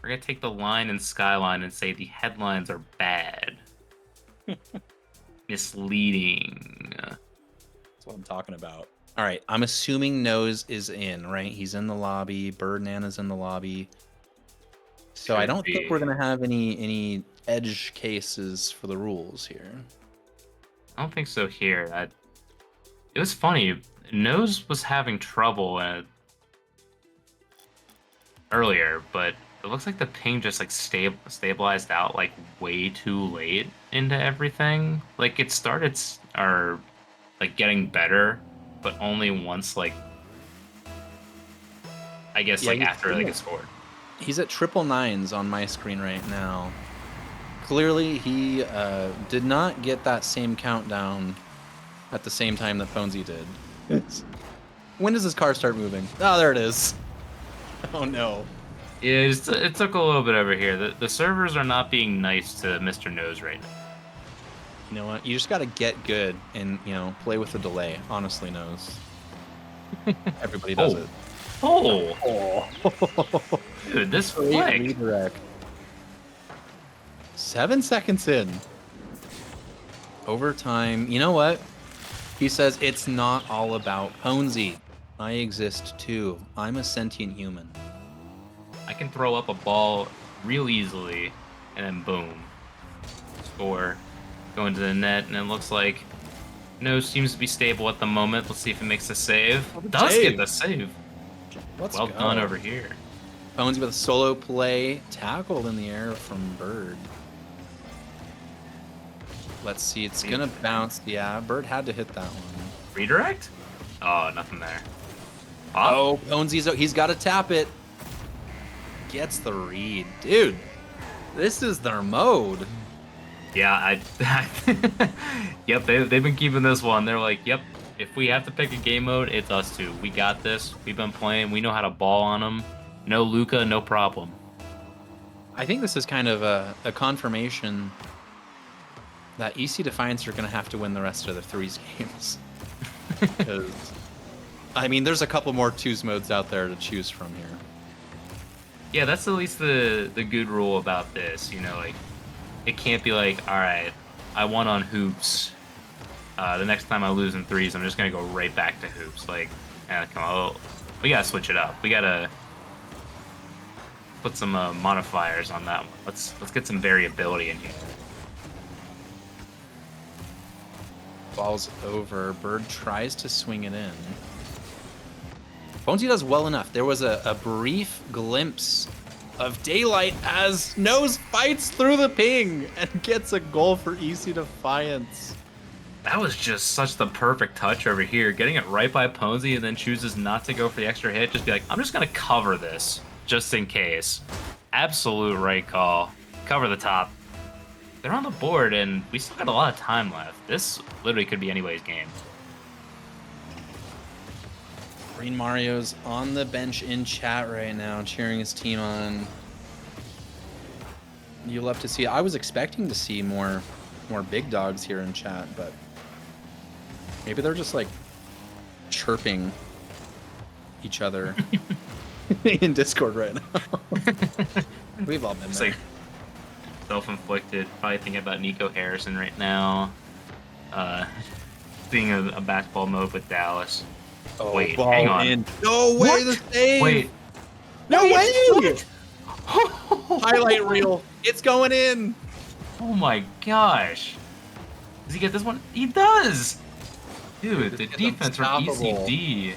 We're gonna take the line in Skyline and say the headlines are bad. Misleading. That's what I'm talking about. All right, I'm assuming Nose is in, right? He's in the lobby. Birdnana's in the lobby. So I don't think we're gonna have any edge cases for the rules here. I don't think so here. It was funny. Nose was having trouble earlier, but it looks like the ping just like stabilized out like way too late into everything. Like it started like getting better, but only once like I guess like after like it scored. He's at 999s on my screen right now. Clearly, he did not get that same countdown at the same time that Ponzi did. When does his car start moving? Oh, there it is. Oh no. Yeah, it took a little bit over here. The servers are not being nice to Mr. Nose right now. You know what? You just got to get good and, play with the delay. Honestly, Nose. Everybody does it. Oh. Dude, this flag. Redirect. 7 seconds in. Overtime. You know what? He says, it's not all about Ponzi. I exist too. I'm a sentient human. I can throw up a ball real easily, and then boom. Score. Go into the net, and it looks like Nose seems to be stable at the moment. Let's see if it makes a save. Does get the save. Let's well go. done over here. Ponzi with a solo play. Tackled in the air from Bird. Let's see. It's going to bounce. Yeah, Bird had to hit that one. Redirect? Oh, nothing there. Oh, Ponzi's. He's got to tap it. Gets the read. Dude, this is their mode. Yeah, yep, they've been keeping this one. They're like, yep, if we have to pick a game mode, it's us two. We got this. We've been playing. We know how to ball on them. No Luka, no problem. I think this is kind of a confirmation That EC Defiance are going to have to win the rest of the threes games. 'Cause, I mean, there's a couple more twos modes out there to choose from here. Yeah, that's at least the good rule about this. You know, like it can't be like, all right, I won on hoops. The next time I lose in threes, I'm just gonna go right back to hoops. Like, come on, we gotta switch it up. We gotta put some modifiers on that one. Let's get some variability in here. Ball's over. Bird tries to swing it in. Bonesy does well enough. There was a brief glimpse of daylight as Nose fights through the ping and gets a goal for EC Defiance. That was just such the perfect touch over here. Getting it right by Ponzi and then chooses not to go for the extra hit. Just be like, I'm just going to cover this just in case. Absolute right call. Cover the top. They're on the board, and we still got a lot of time left. This literally could be anybody's game. Green Mario's on the bench in chat right now, cheering his team on. You love to see. I was expecting to see more big dogs here in chat, but maybe they're just like chirping each other in Discord right now. We've all been there. Like self-inflicted. Probably thinking about Nico Harrison right now. Being a basketball mode with Dallas. Oh, wait, ball hang on. in. No way, What? the save! Wait. No way! What? Highlight reel. It's going in. Oh my gosh. Does he get this one? He does! Dude, the It's defense from unstoppable. ECD.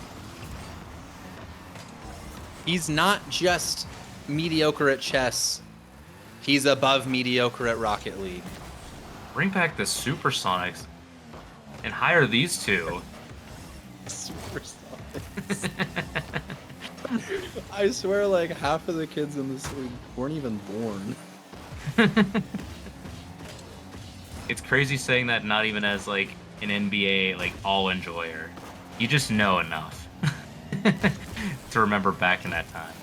He's not just mediocre at chess. He's above mediocre at Rocket League. Bring back the Supersonics and hire these two. Supersonics. I swear, like half of the kids in this league weren't even born. It's crazy saying that not even as like an NBA like all enjoyer. You just know enough to remember back in that time.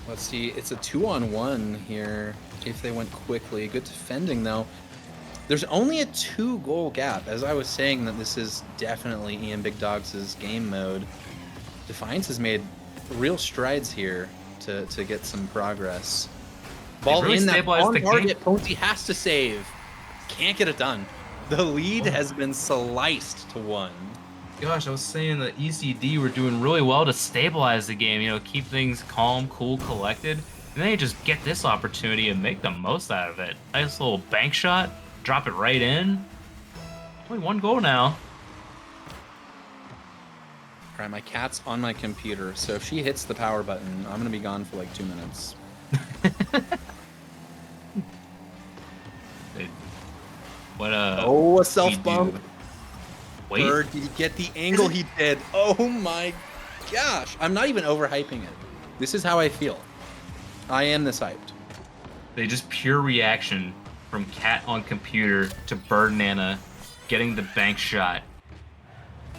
Let's see, it's a 2-on-1 here. If they went quickly, good defending though. There's only a 2-goal gap. As I was saying, that this is definitely Ian Big Dogs' game mode. Defiance has made real strides here to get some progress. Ball really in that stabilized on the target. Ponzi has to save. Can't get it done. The lead has been sliced to 1. Gosh, I was saying that ECD were doing really well to stabilize the game, you know, keep things calm, cool, collected. And then you just get this opportunity and make the most out of it. Nice little bank shot, drop it right in. Only 1 goal now. All right, my cat's on my computer, so if she hits the power button, I'm gonna be gone for like 2 minutes. What Oh, a self bump. Wait. Bird, did he get the angle he did? Oh my gosh. I'm not even overhyping it. This is how I feel. I am this hyped. They just pure reaction from cat on computer to Bird Nana getting the bank shot.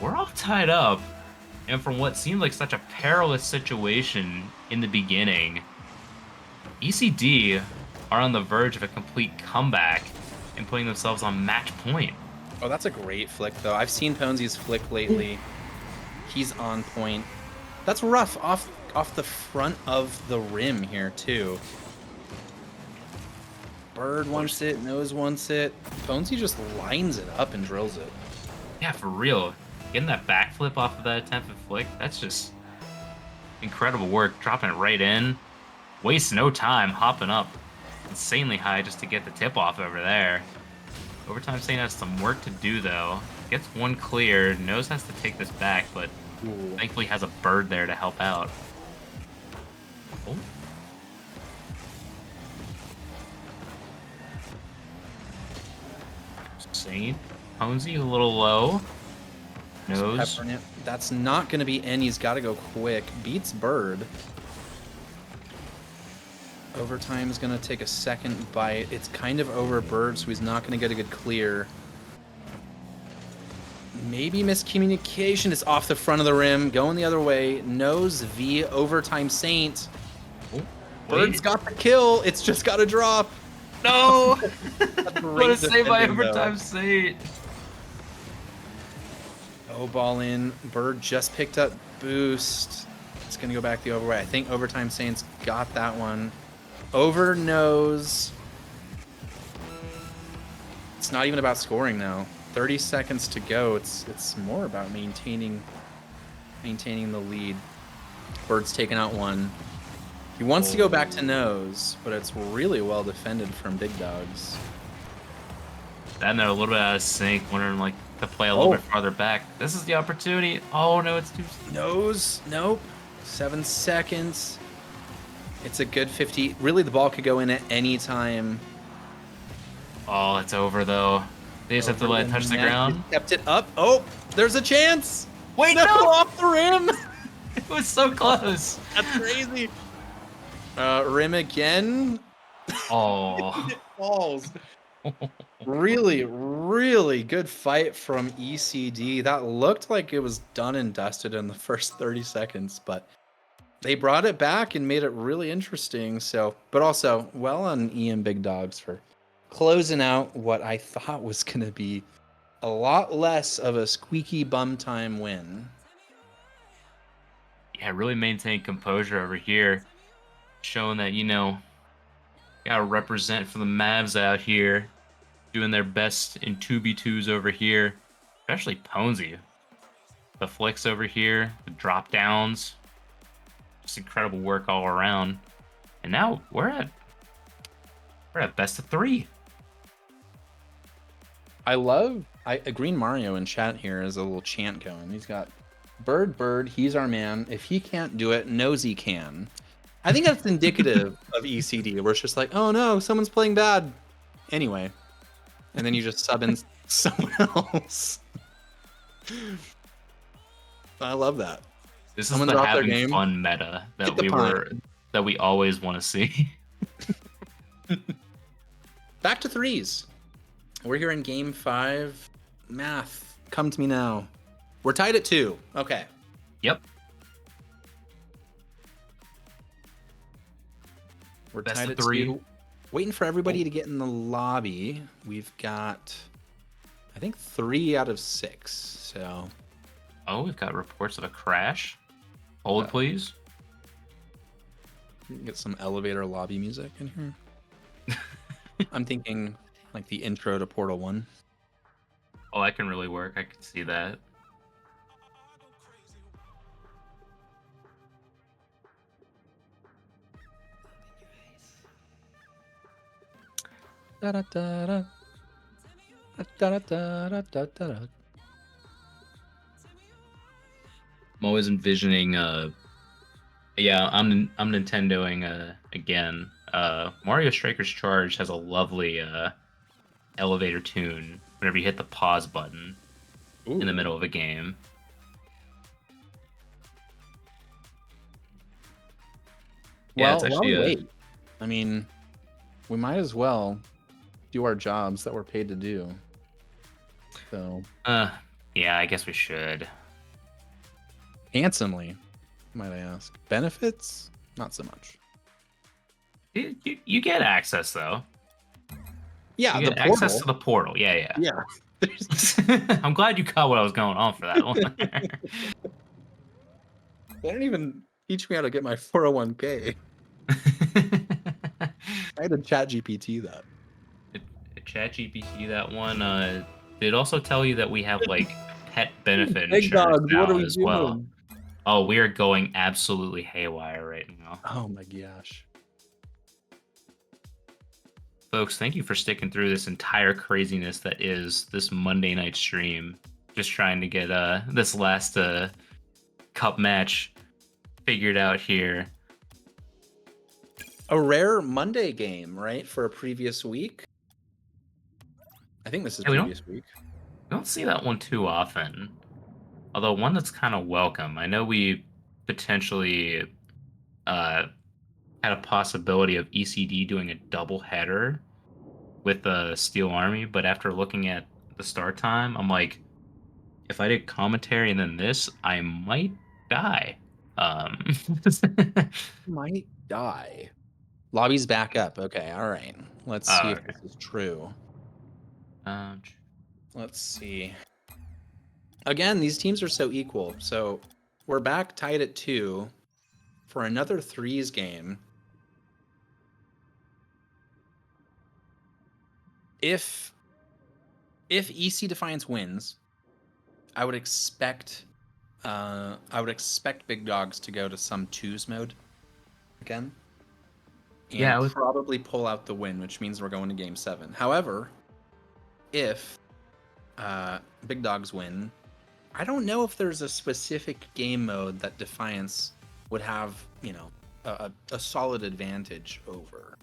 We're all tied up. And from what seemed like such a perilous situation in the beginning, ECD are on the verge of a complete comeback and putting themselves on match point. Oh, that's a great flick, though. I've seen Ponzi's flick lately. He's on point. That's rough off the front of the rim here, too. Bird wants it, Nose wants it. Ponzi just lines it up and drills it. Yeah, for real. Getting that backflip off of that attempted flick, that's just incredible work. Dropping it right in. Waste no time hopping up insanely high just to get the tip off over there. Overtime Saint has some work to do though. Gets 1 clear. Nose has to take this back, but thankfully has a Bird there to help out. Oh. Saint. Ponzi a little low. Nose. That's not going to be in. He's got to go quick. Beats Bird. Overtime's going to take a second bite. It's kind of over Bird, so he's not going to get a good clear. Maybe miscommunication. It's off the front of the rim. Going the other way. Nose v Overtime Saint. Oh. Bird's got the kill. It's just got to drop. No! That's What great a save by defending, though. overtime save. Oh, ball in. Bird just picked up boost. It's going to go back the other way. I think Overtime Saints got that one. Over nose. It's not even about scoring now. 30 seconds to go. It's more about maintaining the lead. Bird's taking out one. He wants to go back to nose, but it's really well defended from Big Dawgs. And they're a little bit out of sync, wondering like to play a little bit farther back. This is the opportunity. Oh no, it's too Nose. Nope. 7 seconds. It's a good 50. Really, the ball could go in at any time. Oh, it's over though. They just have to let it touch the ground. He kept it up. Oh, there's a chance. Wait, no! no! Off the rim. It was so close. That's crazy. Rim again. Oh. It falls. Really, really good fight from ECD. That looked like it was done and dusted in the first 30 seconds, but they brought it back and made it really interesting. So, but also well on Ian Big Dawgs for closing out what I thought was going to be a lot less of a squeaky bum time win. Yeah, really maintain composure over here. Showing that, you know, gotta represent for the Mavs out here. Doing their best in 2v2s over here. Especially Ponzi. The flicks over here, the drop downs. Just incredible work all around. And now we're at best of 3. I love Green Mario in chat here has a little chant going. He's got Bird, he's our man. If he can't do it, Nosy can. I think that's indicative of ECD, where it's just like, oh no, someone's playing bad. Anyway. And then you just sub in someone else. I love that. This Someone's is the off their having game. fun meta Hit that the we always want to see. Back to threes. We're here in game 5. Math, come to me now. We're tied at 2. Okay. Yep. We're Best tied of at 3. 2. Waiting for everybody to get in the lobby. We've got, I think, 3 out of 6. So. Oh, we've got reports of a crash. Hold, please. We can get some elevator lobby music in here. I'm thinking like the intro to Portal 1. Oh, that can really work. I can see that. Da-da-da-da. Da-da-da-da-da-da-da. I'm always envisioning yeah, I'm Nintendoing again. Mario Strikers Charge has a lovely elevator tune whenever you hit the pause button in the middle of a game. Yeah, it's actually wait. I mean, we might as well do our jobs that we're paid to do. So yeah, I guess we should. handsomely, might I ask. Benefits? Not so much. You get access though. Yeah, You get access to the portal. Yeah. Yeah. I'm glad you caught what I was going on for that one. They didn't even teach me how to get my 401k. I had to chat GPT that. ChatGPT that one. Did it also tell you that we have like pet benefit Big insurance Dawgs, now what are we as well? doing? Oh, we are going absolutely haywire right now. Oh my gosh. Folks, thank you for sticking through this entire craziness that is this Monday night stream. Just trying to get this last cup match figured out here. A rare Monday game, right? For a previous week? I think this is Yeah, previous week. We don't see that one too often. Although one that's kind of welcome. I know we potentially had a possibility of ECD doing a double header with the Steel Army, but after looking at the start time, I'm like, if I did commentary and then this, I might die. Might die. Lobby's back up. Okay, all right. Let's see Oh, if okay. this is true. Um, Let's see. Again, these teams are so equal. So we're back tied at 2 for another threes game. If EC Defiance wins, I would expect Big Dogs to go to some twos mode again. Yeah, And probably pull out the win, which means we're going to game 7. However, if Big Dogs win, I don't know if there's a specific game mode that Defiance would have, a solid advantage over.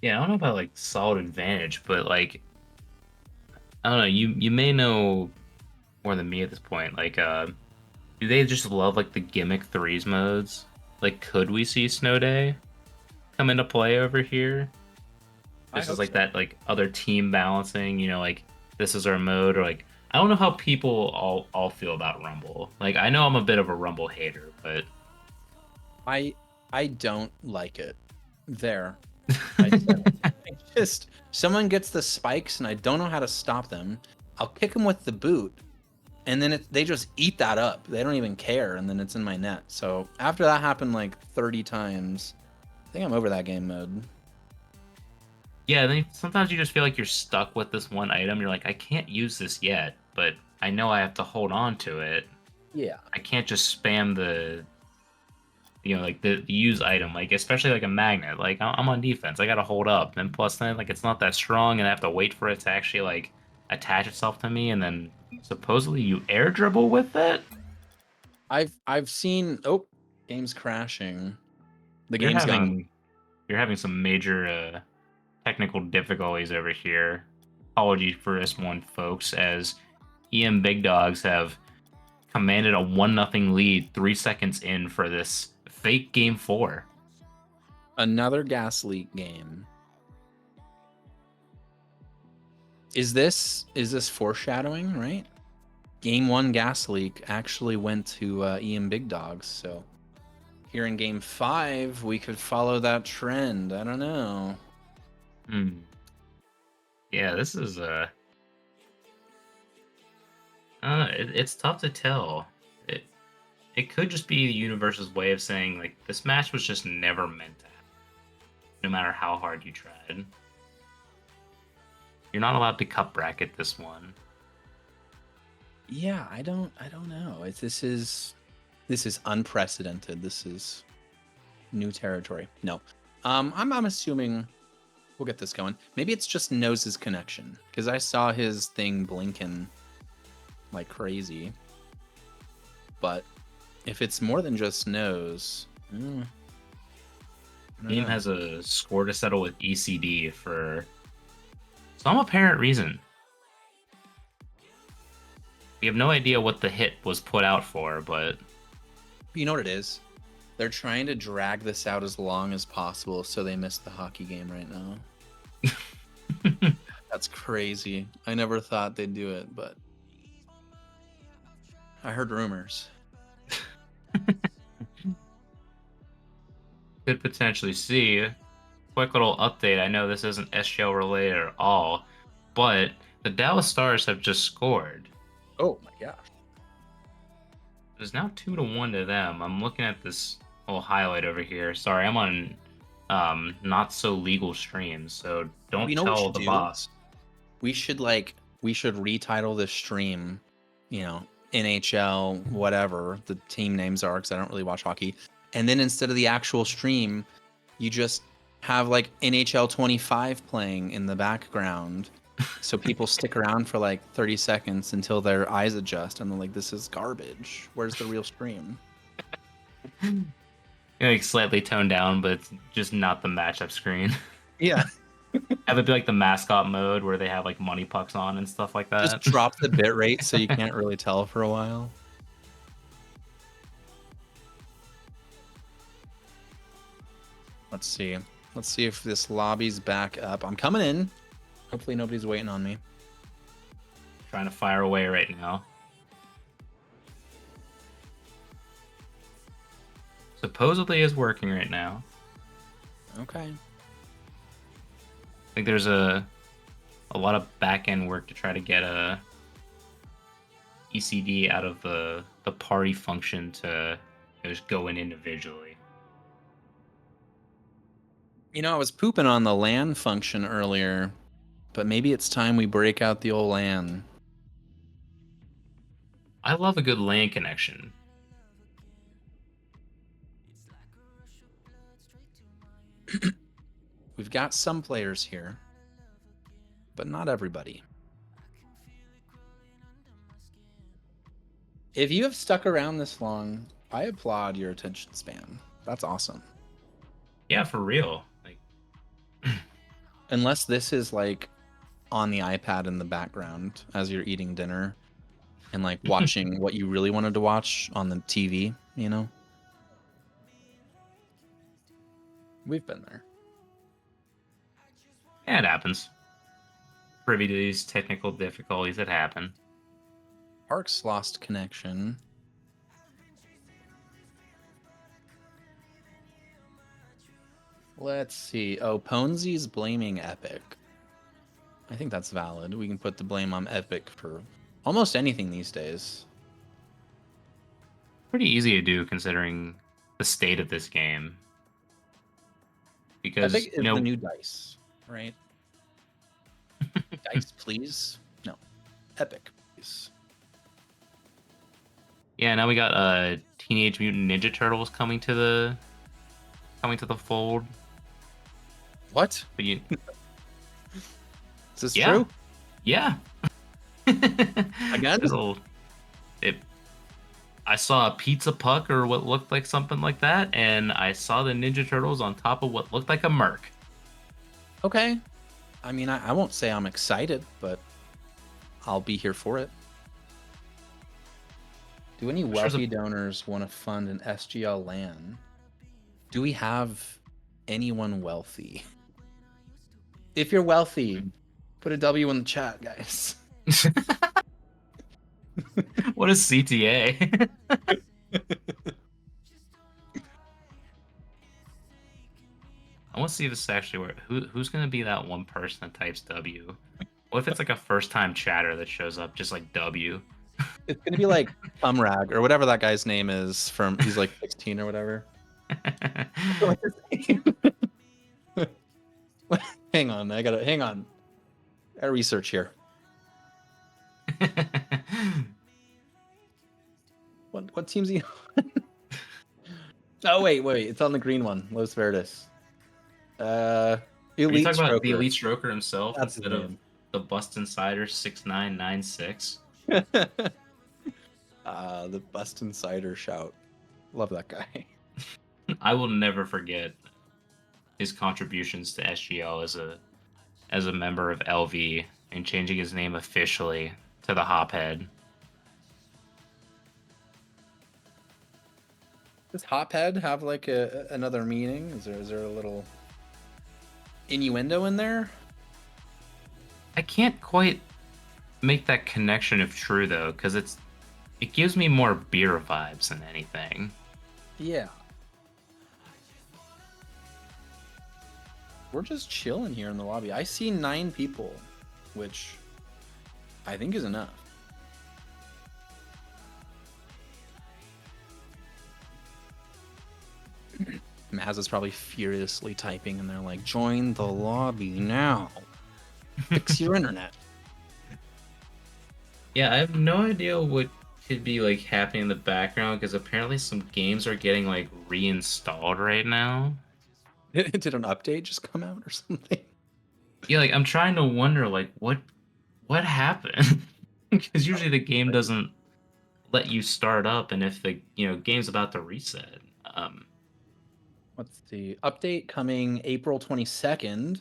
yeah, I don't know about like solid advantage, but like I don't know. You may know more than me at this point. Like, do they just love like the gimmick threes modes? Like, could we see Snow Day come into play over here? I This is hope like so. that like other team balancing, like this is our mode, or like I don't know how people all feel about Rumble. Like I know I'm a bit of a Rumble hater, but I don't like it. There. I said it. Just someone gets the spikes and I don't know how to stop them. I'll kick them with the boot, and then they just eat that up. They don't even care, and then it's in my net. So after that happened like 30 times, I think I'm over that game mode. yeah, then sometimes you just feel like you're stuck with this one item. You're like, I can't use this yet, but I know I have to hold on to it. Yeah. I can't just spam the like the use item, like especially like a magnet. Like I'm on defense, I gotta hold up, and plus then like it's not that strong, and I have to wait for it to actually like attach itself to me, and then supposedly you air dribble with it. I've seen game's crashing. The You're game's gone. having you're having some major technical difficulties over here. Apologies for this one, folks, as EM Big Dogs have commanded a 1-0 lead 3 seconds in for this fake game 4. Another gas leak game. Is this foreshadowing, right? Game 1 gas leak actually went to EM Big Dogs, so here in game 5 we could follow that trend. I don't know. Yeah, this is it's tough to tell. It could just be the universe's way of saying like this match was just never meant to happen, no matter how hard you tried. You're not allowed to cup bracket this one. Yeah, I don't know. This is unprecedented. This is new territory. No. I'm assuming we'll get this going. Maybe it's just Nose's connection, because I saw his thing blinking like crazy. But if it's more than just Nose, I don't Team know. has a score to settle with ECD for some apparent reason. We have no idea what the hit was put out for, but You know what it is? They're trying to drag this out as long as possible so they miss the hockey game right now. That's crazy. I never thought they'd do it, but I heard rumors. could potentially see. Quick little update. I know this isn't SGL related at all, but the Dallas Stars have just scored. Oh my gosh. It's now 2-1 to them. I'm looking at this whole highlight over here. Sorry, I'm on not so legal streams, so don't You know what we tell should the do? boss. We should retitle this stream, NHL, whatever the team names are, because I don't really watch hockey. And then instead of the actual stream, you just have like NHL 25 playing in the background. So people stick around for like 30 seconds until their eyes adjust and they're like, this is garbage. Where's the real stream? Like slightly toned down, but it's just not the matchup screen. Yeah. Have it be like the mascot mode where they have like money pucks on and stuff like Just that. drop the bit rate so you can't really tell for a while. Let's see. Let's see if this lobby's back up. I'm coming in. Hopefully nobody's waiting on me. Trying to fire away right now. Supposedly is working right now. Okay. I think there's a lot of back end work to try to get a ECD out of the party function to just go in individually. You know, I was pooping on the LAN function earlier, but maybe it's time we break out the old LAN. I love a good LAN connection. We've got some players here, but not everybody. If you have stuck around this long, I applaud your attention span. That's awesome. Yeah, for real. Like, Unless this is like on the iPad in the background as you're eating dinner and like watching what you really wanted to watch on the TV, you know? We've been there. yeah, it happens. Privy to these technical difficulties that happen. Park's lost connection. Let's see. Oh, Ponzi's blaming Epic. I think that's valid. We can put the blame on Epic for almost anything these days. Pretty easy to do considering the state of this game. Because, Epic is you know, the new Dice, right? Dice, please. No, Epic, please. yeah, now we got Teenage Mutant Ninja Turtles coming to the fold. What? But you, Is this yeah, true? yeah. Again? I saw a pizza puck or what looked like something like that, and I saw the Ninja Turtles on top of what looked like a Merc. Okay. I mean, I won't say I'm excited, but I'll be here for it. Do any Sure there's a- wealthy donors want to fund an SGL LAN? Do we have anyone wealthy? If you're wealthy, put a W in the chat, guys. What is CTA? I want to see if this is actually where who's gonna be that one person that types W. What if it's like a first time chatter that shows up just like W? It's gonna be like Umrag or whatever that guy's name is from. He's like 16 or whatever. What's his name? Hang on, hang on. I gotta research here. What team's he on? Oh wait, it's on the green one. Los Verdes. Are you Elite talking about the Stroker. elite stroker himself That's his instead of name. the Bust Insider 6996? The Bust Insider shout. Love that guy. I will never forget his contributions to SGL as a member of LV and changing his name officially to the Hophead. Does Hophead have like another meaning? Is there a little innuendo in there? I can't quite make that connection if true though, because it gives me more beer vibes than anything. Yeah. We're just chilling here in the lobby. I see 9 people, which I think is enough. Maz is probably furiously typing and they're like, join the lobby now. Fix your internet. Yeah, I have no idea what could be like happening in the background because apparently some games are getting like reinstalled right now. Did an update just come out or something? Yeah, like I'm trying to wonder like what happened because usually the game doesn't let you start up, and if the game's about to reset. What's the update coming April 22nd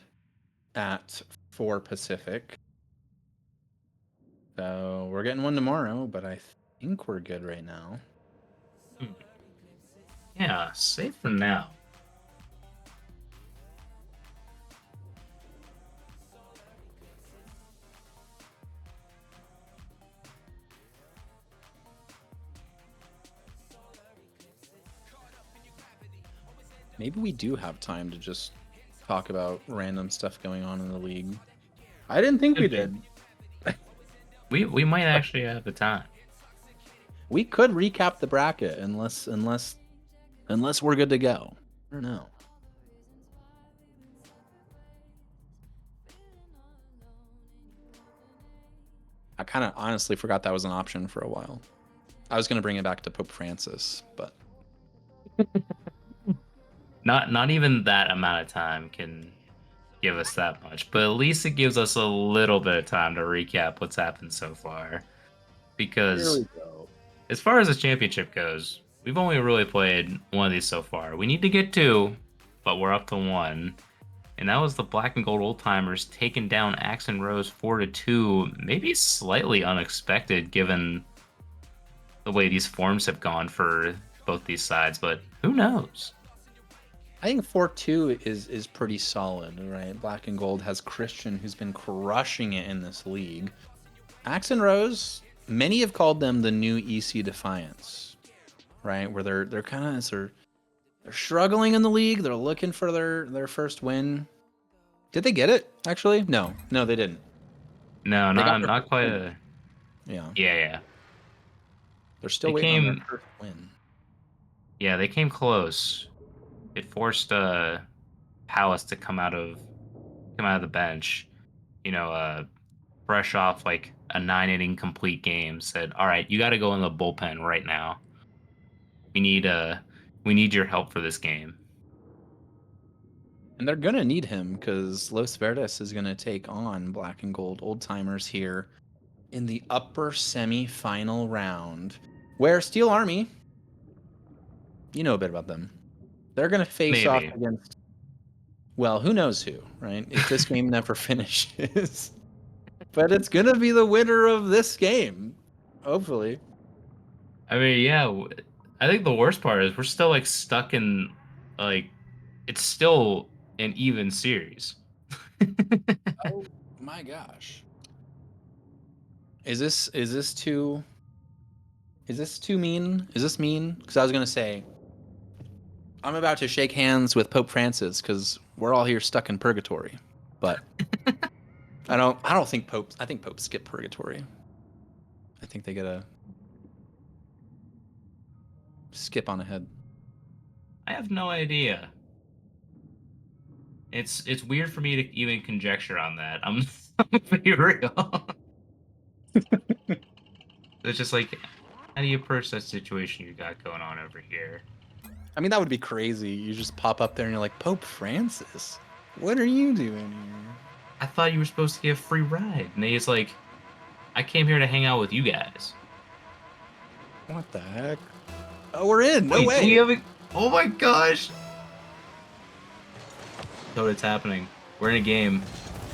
at 4 Pacific? So we're getting one tomorrow, but I think we're good right now. Yeah, safe for now. Maybe we do have time to just talk about random stuff going on in the league. I didn't think we did. We might actually have the time. We could recap the bracket unless we're good to go. I don't know. I kind of honestly forgot that was an option for a while. I was going to bring it back to Pope Francis, but Not even that amount of time can give us that much, but at least it gives us a little bit of time to recap what's happened so far. here Because we go. as far as the championship goes, we've only really played one of these so far. We need to get two, but we're up to one. And that was the Black and Gold Old Timers taking down Axe and Rose 4-2. Maybe slightly unexpected given the way these forms have gone for both these sides, but who knows? I think 4-2 is pretty solid, right? Black and Gold has Christian, who's been crushing it in this league. Axe and Rose, many have called them the new EC Defiance, right? Where they're kind of they're struggling in the league. They're looking for their first win. Did they get it? Actually, no, they didn't. No, They got their not first quite win. Yeah, yeah. they're still They waiting on came their first win. Yeah, they came close. It forced Palace to come out of the bench. Fresh off like a 9-inning complete game, said, "All right, you got to go in the bullpen right now. We need your help for this game." And they're gonna need him because Los Verdes is gonna take on Black and Gold Old Timers here in the upper semi-final round, where Steel Army, you know a bit about them. They're gonna face off Maybe. against, well, who knows who, right? If this game never finishes, but it's gonna be the winner of this game, hopefully. I mean, yeah, I think the worst part is we're still like stuck in like it's still an even series. Oh my gosh. Is this too mean? Is this mean? Because I was gonna say I'm about to shake hands with Pope Francis because we're all here stuck in purgatory. But I don't think popes. I think popes skip purgatory. I think they gotta skip on ahead. I have no idea. It's weird for me to even conjecture on that. I'm gonna be real. It's just like, how do you approach that situation you got going on over here? I mean, that would be crazy. You just pop up there and you're like, Pope Francis, what are you doing here? I thought you were supposed to get a free ride, and he's like, I came here to hang out with you guys. What the heck? Oh, we're in. No Wait, way. do we have a... Oh my gosh! So it's happening. We're in a game.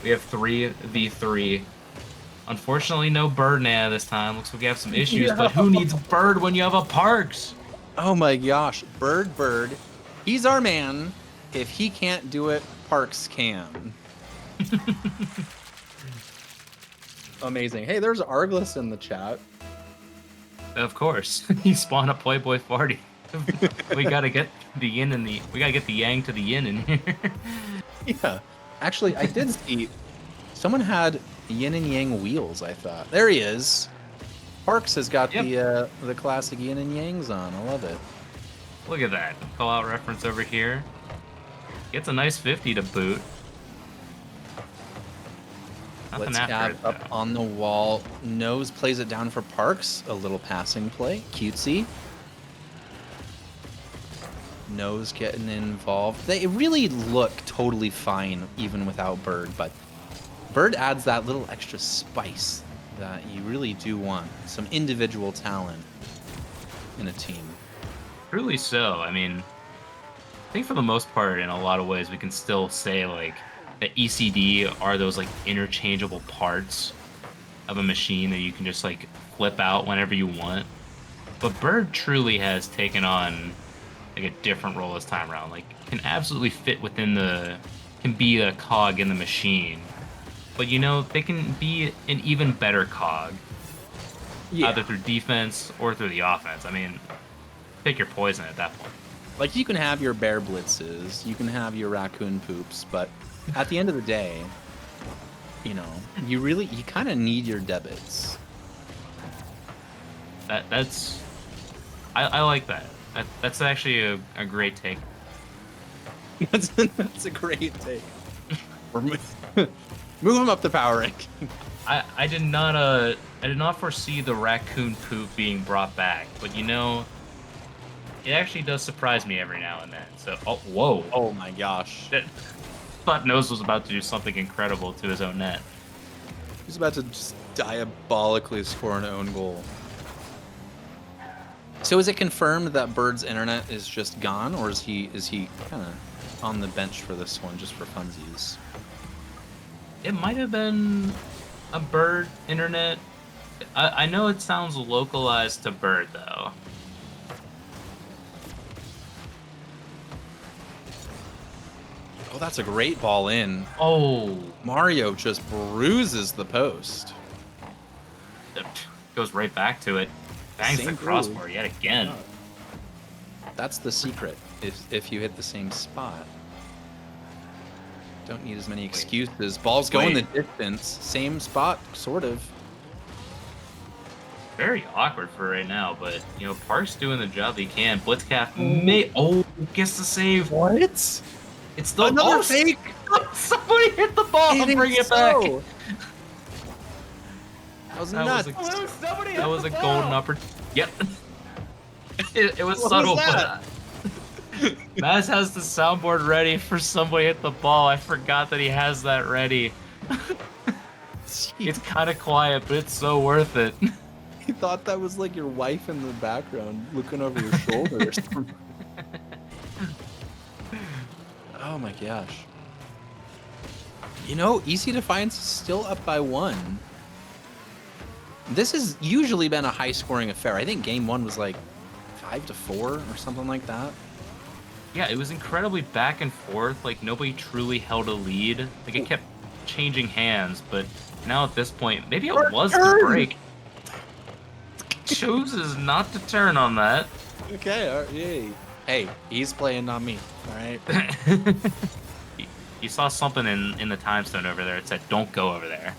We have 3v3. Unfortunately, no Bird Nana this time. Looks like we have some issues, but who needs Bird when you have a Parks? Oh my gosh. Bird. He's our man. If he can't do it, Parks can. Amazing. Hey, there's Arglis in the chat. Of course. He spawned a Playboy party. We gotta get the yin and the... We gotta get the yang to the yin in here. Yeah. Actually, I did see someone had yin and yang wheels, I thought. There he is. Parks has got the classic yin and yangs on. I love it. Look at that. Call out reference over here. Gets a nice 50 to boot. Nothing Let's after have it, up though. on the wall. Nose plays it down for Parks. A little passing play. Cutesy. Nose getting involved. They really look totally fine even without Bird, but Bird adds that little extra spice that you really do want. Some individual talent in a team. Truly so. I mean, I think for the most part, in a lot of ways, we can still say, like, that ECD are those, like, interchangeable parts of a machine that you can just, like, flip out whenever you want. But Bird truly has taken on, like, a different role this time around. Like, can absolutely fit within can be a cog in the machine. But, you know, they can be an even better cog. Yeah. Either through defense or through the offense. I mean, pick your poison at that point. Like, you can have your bear blitzes, you can have your raccoon poops, but at the end of the day, you know, you kind of need your debits. I like that. That's actually a great take. That's a great take. Or move him up the power rank. I did not foresee the raccoon poop being brought back, but you know, it actually does surprise me every now and then. So, oh, whoa. Oh my gosh. Thought Nose was about to do something incredible to his own net. He's about to just diabolically score an own goal. So is it confirmed that Bird's internet is just gone, or is he kind of on the bench for this one just for funsies? It might have been a Bird internet. I know it sounds localized to Bird though. Oh, that's a great ball in. Oh, Mario just bruises the post. it goes right back to it. Bangs Same the crossbar groove. yet again. That's the secret. If you hit the same spot, don't need as many excuses. Ball's going the distance. Same spot, sort of. Very awkward for right now, but you know, Park's doing the job he can. Blitzcalf may gets the save. What? It's the Another fake. Somebody hit the ball and bring it back. That was That nuts. That was a golden opportunity. Yep. It was What subtle, was that? but Maz has the soundboard ready for somebody hit the ball. I forgot that he has that ready. It's kind of quiet, but it's so worth it. He thought that was like your wife in the background looking over your shoulder or something. Oh my gosh. You know, EC Defiance is still up by 1. This has usually been a high-scoring affair. I think game 1 was like 5-4 or something like that. Yeah, it was incredibly back and forth. Like, nobody truly held a lead. Like, it kept changing hands, but now at this point, maybe it was the break. Chooses not to turn on that. Okay, yay. Hey, he's playing, not me, all right? You saw something in the time stone over there. It said, don't go over there.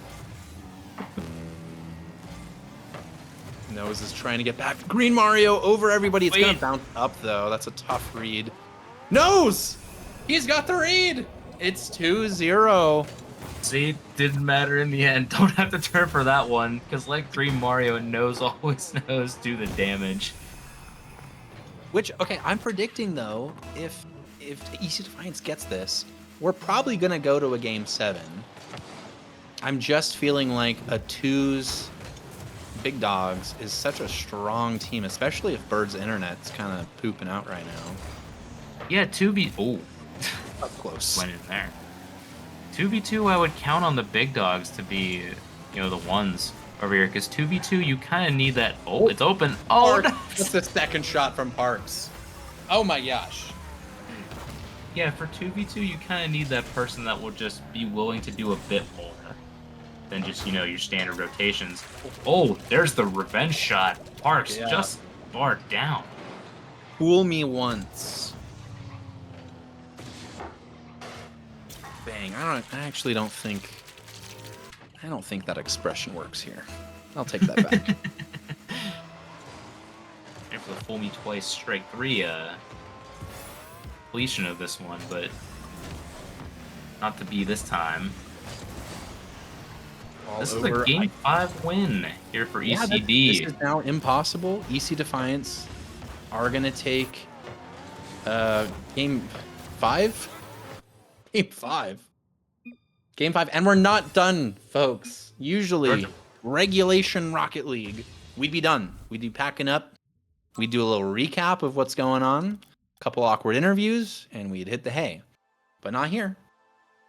Nose is trying to get back. Green Mario over everybody. It's going to bounce up, though. That's a tough read. Nose! He's got the read! It's 2-0. See, didn't matter in the end. Don't have to turn for that one, because like Green Mario, Nose always knows do the damage. Which, okay, I'm predicting, though, if EC Defiance gets this, we're probably going to go to a Game 7. I'm just feeling like a 2's Big Dawgs is such a strong team, especially if Bird's internet's kind of pooping out right now. Yeah, 2v... Oh. Up close. Went in there. 2v2, I would count on the Big Dawgs to be, you know, the ones over here, because 2v2, you kind of need that... Oh, it's open. Oh, that's the second shot from Parks. Oh my gosh. Yeah, for 2v2, you kind of need that person that will just be willing to do a bit more than just, you know, your standard rotations. Oh, there's the revenge shot. Parks just barred down. Fool me once. Bang. I don't think that expression works here. I'll take that back. And for the fool me twice, strike 3 completion of this one, but not to be this time. This is a Game 5 win here for ECD. This is now impossible. EC Defiance are going to take Game 5? Game 5. Game 5. And we're not done, folks. Usually, regulation Rocket League, we'd be done. We'd be packing up. We'd do a little recap of what's going on. A couple awkward interviews, and we'd hit the hay. But not here.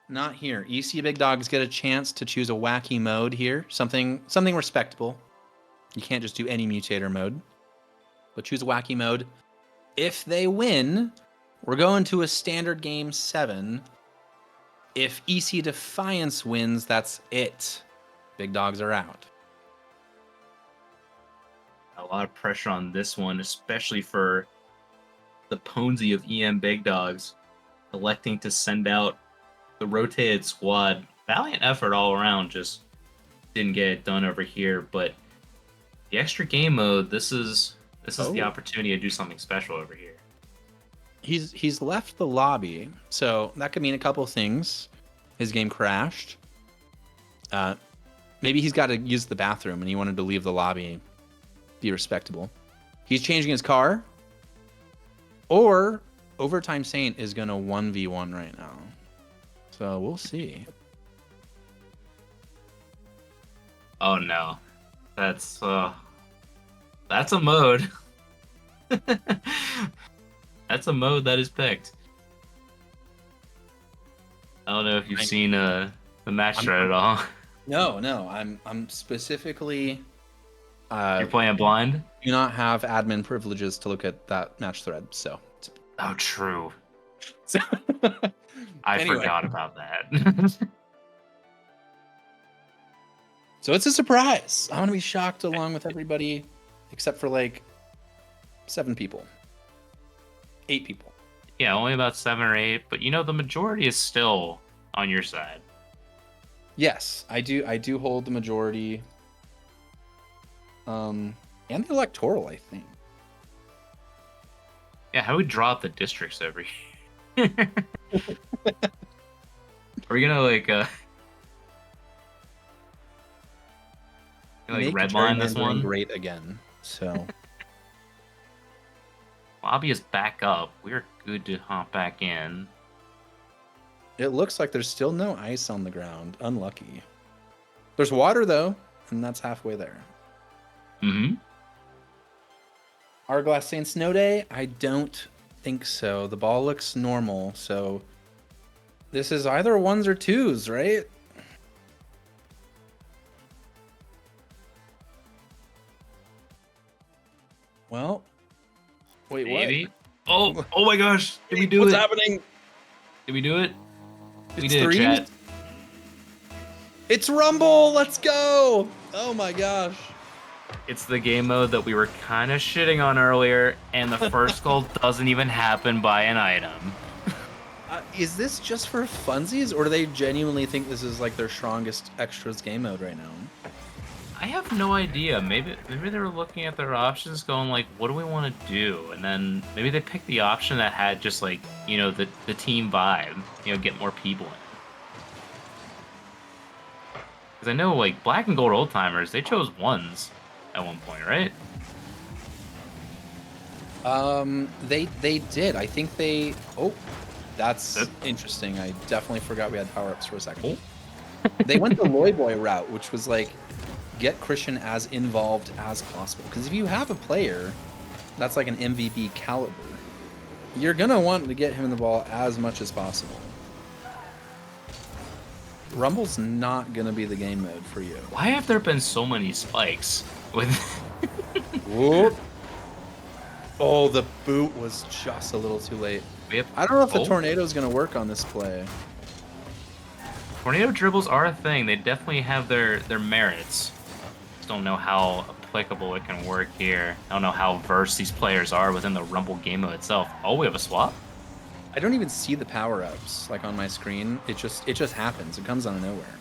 Not here. EC Big Dawgs get a chance to choose a wacky mode here. Something respectable. You can't just do any mutator mode. But choose a wacky mode. If they win, we're going to a standard game 7. If EC Defiance wins, that's it. Big Dawgs are out. A lot of pressure on this one, especially for the Ponzi of EM Big Dogs, electing to send out the rotated squad. Valiant effort all around, just didn't get it done over here. But the extra game mode, this is the opportunity to do something special over here. He's left the lobby, so that could mean a couple things. His game crashed. Maybe he's got to use the bathroom and he wanted to leave the lobby, be respectable. He's changing his car, or Overtime Saint is gonna 1v1 right now. So we'll see. Oh no, that's a mode. That's a mode that is picked. I don't know if you've seen the match thread at all. No, I'm specifically. You're playing blind? Do not have admin privileges to look at that match thread, so. Oh, true. I Anyway. forgot about that. So it's a surprise. I'm gonna be shocked along with everybody, except for like 7 people, 8 people. Yeah, only about 7 or 8, but you know the majority is still on your side. Yes, I do hold the majority. And the electoral, I think. Yeah, how do we draw up the districts over here? Are we gonna like Make redline this gerrymandering one? great again. So Lobby is back up. We're good to hop back in. it looks like there's still no ice on the ground. Unlucky. There's water though, and that's halfway there. Mm-hmm. Hourglass Saint Snow Day? I don't think so. The ball looks normal, so this is either 1s or 2s, right? Well, wait, Maybe. what? Oh my gosh! Did we do What's it? happening? Did we do it? We It's did, 3s? chat. It's Rumble! Let's go! Oh my gosh. It's the game mode that we were kind of shitting on earlier, and the first goal doesn't even happen by an item. Is this just for funsies, or do they genuinely think this is like their strongest extras game mode right now? I have no idea. Maybe they were looking at their options, going like, "What do we want to do?" And then maybe they picked the option that had just like the team vibe, get more people in. Because I know like Black and Gold Old Timers, they chose 1s at one point, right? They did. I think they. Oh, that's interesting. I definitely forgot we had power ups for a second. They went the Loy Boy route, which was like get Christian as involved as possible. Because if you have a player that's like an MVP caliber, you're gonna want to get him the ball as much as possible. Rumble's not gonna be the game mode for you. Why have there been so many spikes with? Whoop. Oh, the boot was just a little too late. Yep. I don't know if the tornado's gonna work on this play. Tornado dribbles are a thing. They definitely have their merits. Just don't know how applicable it can work here. I don't know how versed these players are within the Rumble game mode itself. Oh, we have a swap? I don't even see the power-ups like on my screen. It just happens. It comes out of nowhere.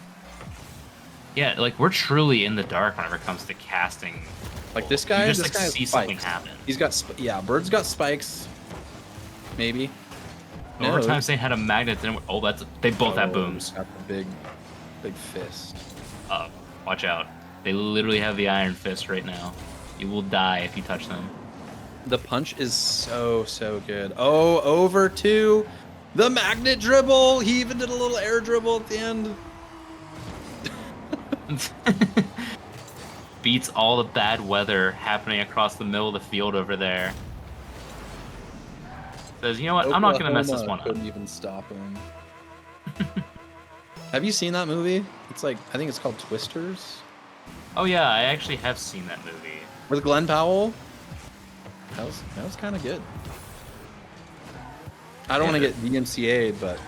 Yeah, like we're truly in the dark whenever it comes to casting. Like this guy, you just this like guy see has something spikes. happen. He's got Bird's got spikes. Maybe. No, Overtime saying had a magnet. Then they both have booms. He's got the big fist. Watch out! They literally have the iron fist right now. You will die if you touch them. The punch is so good. Oh, over to the magnet dribble. He even did a little air dribble at the end. Beats all the bad weather happening across the middle of the field over there. Says, you know what? I'm not gonna mess this one up. Couldn't even stop him. Have you seen that movie? It's like, I think it's called Twisters. Oh yeah, I actually have seen that movie. With Glenn Powell. That was kind of good. I don't want to get DMCA'd, but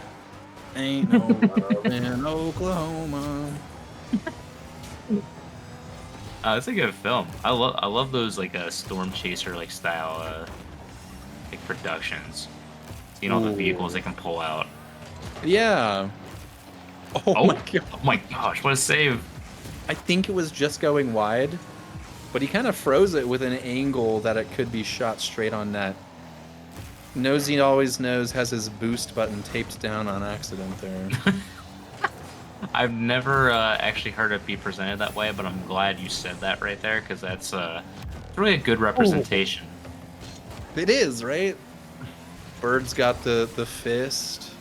ain't no love in Oklahoma. It's a good film. I love those like storm chaser like style like productions. Seeing all the vehicles they can pull out. Yeah. Oh, Oh my god. oh my gosh, what a save! I think it was just going wide, but he kind of froze it with an angle that it could be shot straight on net. Nosy always knows has his boost button taped down on accident there. I've never actually heard it be presented that way, but I'm glad you said that right there because that's really a good representation. It is, right? Bird's got the fist.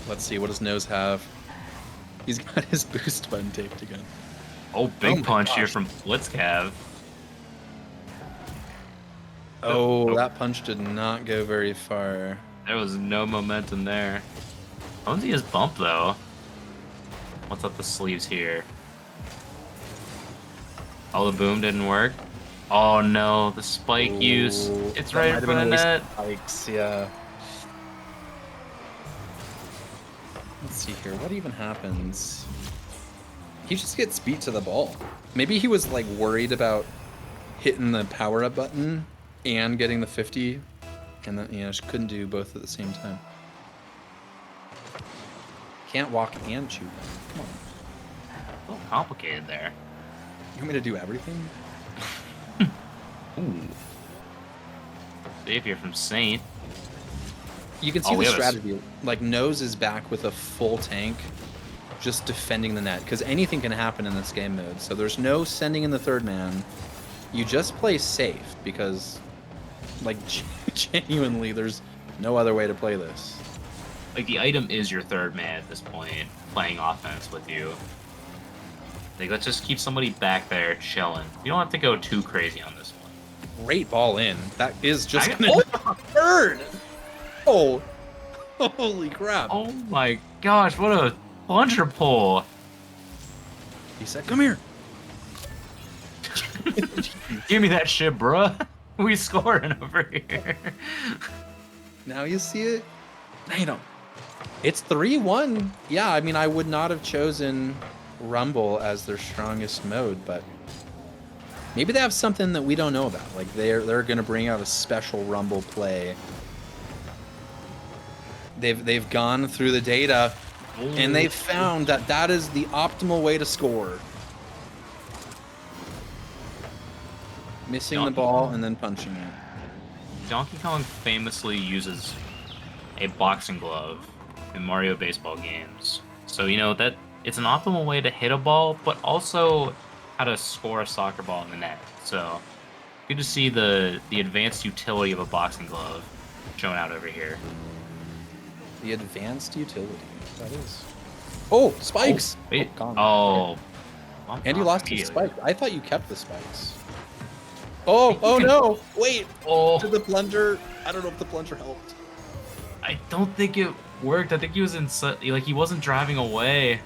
Let's see, what does Nose have? He's got his boost button taped again. Oh, big my punch here gosh. from Blitzcav. Oh, that punch did not go very far. There was no momentum there. Jonesy is bumped though. What's up the sleeves here? Oh, the boom didn't work. Oh no, the spike use. It's That right might in have been front of a waste net. of spikes, yeah. Let's see here, what even happens? He just gets beat to the ball. Maybe he was like worried about hitting the power up button and getting the 50, and then just couldn't do both at the same time. Can't walk and shoot. Come on. A little complicated there. You want me to do everything? Ooh. Save here from Saint. You can see we the have a strategy. Like, Nose is back with a full tank, just defending the net, because anything can happen in this game mode. So there's no sending in the third man. You just play safe, because, like, genuinely, there's no other way to play this. Like, the item is your third man at this point, playing offense with you. Like, let's just keep somebody back there chilling. You don't have to go too crazy on this one. Great ball in. That is just I- gonna... Oh, bird! Oh, holy crap. Oh my gosh, what a plunger pull! He said, come here. Give me that shit, bruh. We scoring over here. Now you see it? Damn. It's 3-1. Yeah, I mean, I would not have chosen Rumble as their strongest mode, but maybe they have something that we don't know about. Like, they're going to bring out a special Rumble play. They've gone through the data, and they've found that that is the optimal way to score. Missing the ball and then punching it. Donkey Kong famously uses a boxing glove in Mario baseball games. So, you know, that it's an optimal way to hit a ball, but also how to score a soccer ball in the net. So, good to see the advanced utility of a boxing glove shown out over here. The advanced utility. That is. Oh, spikes! Oh, wait. gone. Oh. Well, And you lost his immediately. spike. I thought you kept the spikes. Oh no! Wait! Oh, Did the plunger... I don't know if the plunger helped. I don't think it worked. I think he was like he wasn't driving away.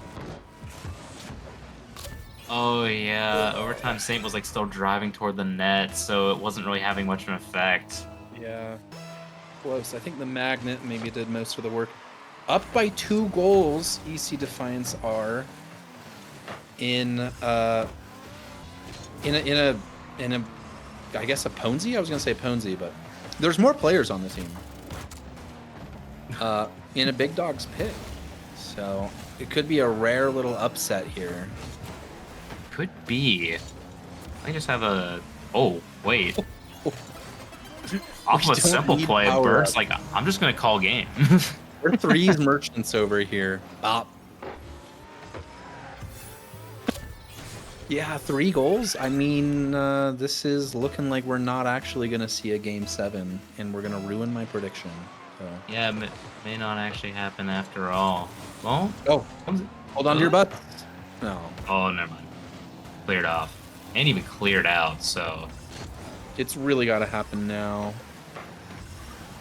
Oh yeah, overtime Saint was like still driving toward the net, so it wasn't really having much of an effect. Yeah. Close. I think the magnet maybe did most of the work. Up by 2 goals, EC Defiance are in a I guess a Ponzi? I was gonna say Ponzi, but there's more players on the team. In a Big Dog's pit. So it could be a rare little upset here. Could be. I just have a. Oh wait. Off of a don't simple need play, power Bird's up. like, I'm just gonna call game. We're 3s merchants over here. Bop. Yeah, 3 goals. I mean, this is looking like we're not actually going to see a Game 7, and we're going to ruin my prediction. So. Yeah, it may not actually happen after all. Well, Oh, hold on to your butts. No, oh, never mind. Cleared off. And even cleared out, so. it's really got to happen now.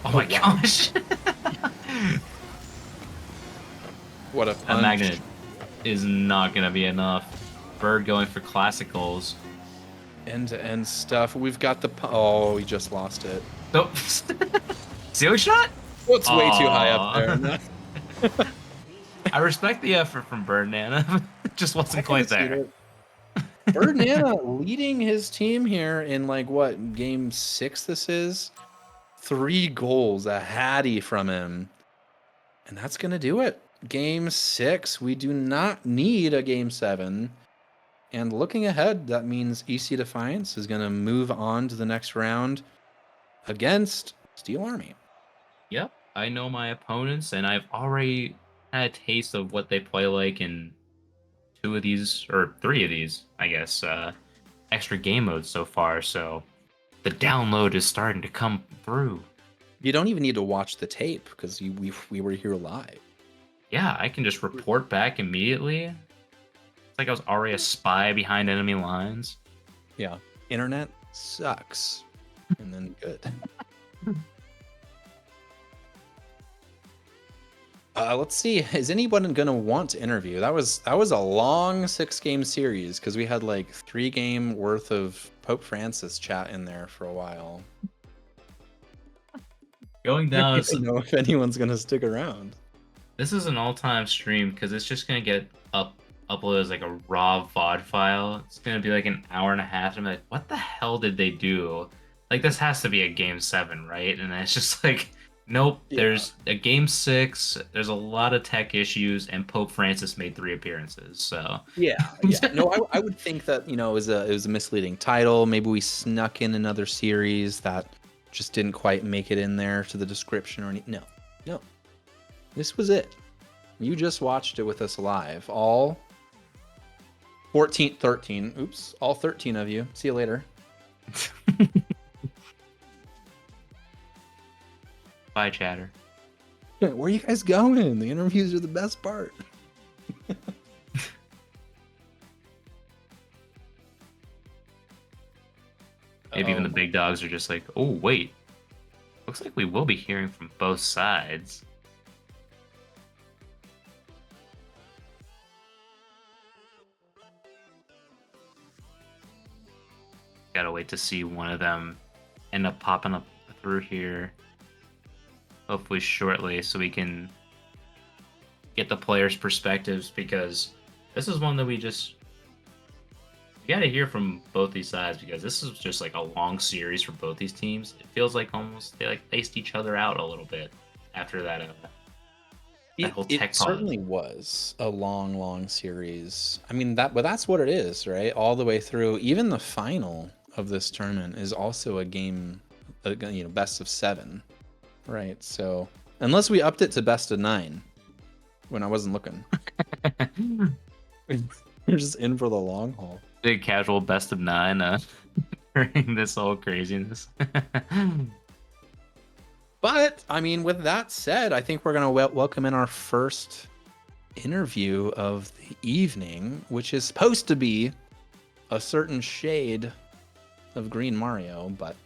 Oh my wow. gosh. What a punch. That magnet is not gonna be enough. Bird going for classic goals. End-to-end stuff. We've got the... Oh, he just lost it. Nope. Ceiling shot? Oh, it's way too high up there. I respect the effort from Bird, Nana. Just wasn't quite there. Ferdinand leading his team here in like what game 6 this is. 3 goals, a hattie from him. And that's going to do it. Game 6. We do not need a game 7. And looking ahead, that means EC Defiance is going to move on to the next round against Steel Army. Yep, I know my opponents, and I've already had a taste of what they play like in 2 of these, or 3 of these, I guess, extra game modes so far. So the download is starting to come through. You don't even need to watch the tape because we were here live. Yeah, I can just report back immediately. It's like I was already a spy behind enemy lines. Yeah. Internet sucks. And then good. Let's see. Is anyone gonna want to interview? That was a long 6-game series because we had like 3-game worth of Pope Francis chat in there for a while. Going I down, don't know if anyone's gonna stick around. this is an all-time stream because it's just gonna get uploaded as like a raw VOD file. It's gonna be like an hour and a half, and I'm like, what the hell did they do? Like, this has to be a game 7, right? And it's just like, nope. Yeah. There's a game 6. There's a lot of tech issues, and Pope Francis made 3 appearances. So Yeah. No, I would think that it was a misleading title. Maybe we snuck in another series that just didn't quite make it in there to the description or anything. No. This was it. You just watched it with us live. All 13. Oops. All 13 of you. See you later. bye, chatter. Where are you guys going? The interviews are the best part. Maybe even the big dogs are just like, oh, wait. Looks like we will be hearing from both sides. Gotta wait to see one of them end up popping up through here. Hopefully shortly, so we can get the players' perspectives, because this is one that we gotta hear from both these sides, because this is just like a long series for both these teams. It feels like almost they like faced each other out a little bit after that whole tech It certainly was a long series. I mean but that's what it is, right? All the way through. Even the final of this tournament is also a game, best of 7, right? So unless we upped it to best of 9 when I wasn't looking, we're just in for the long haul. Big casual best of 9 during this whole craziness. But I mean, with that said, I think we're gonna welcome in our first interview of the evening, which is supposed to be a certain shade of Green Mario, but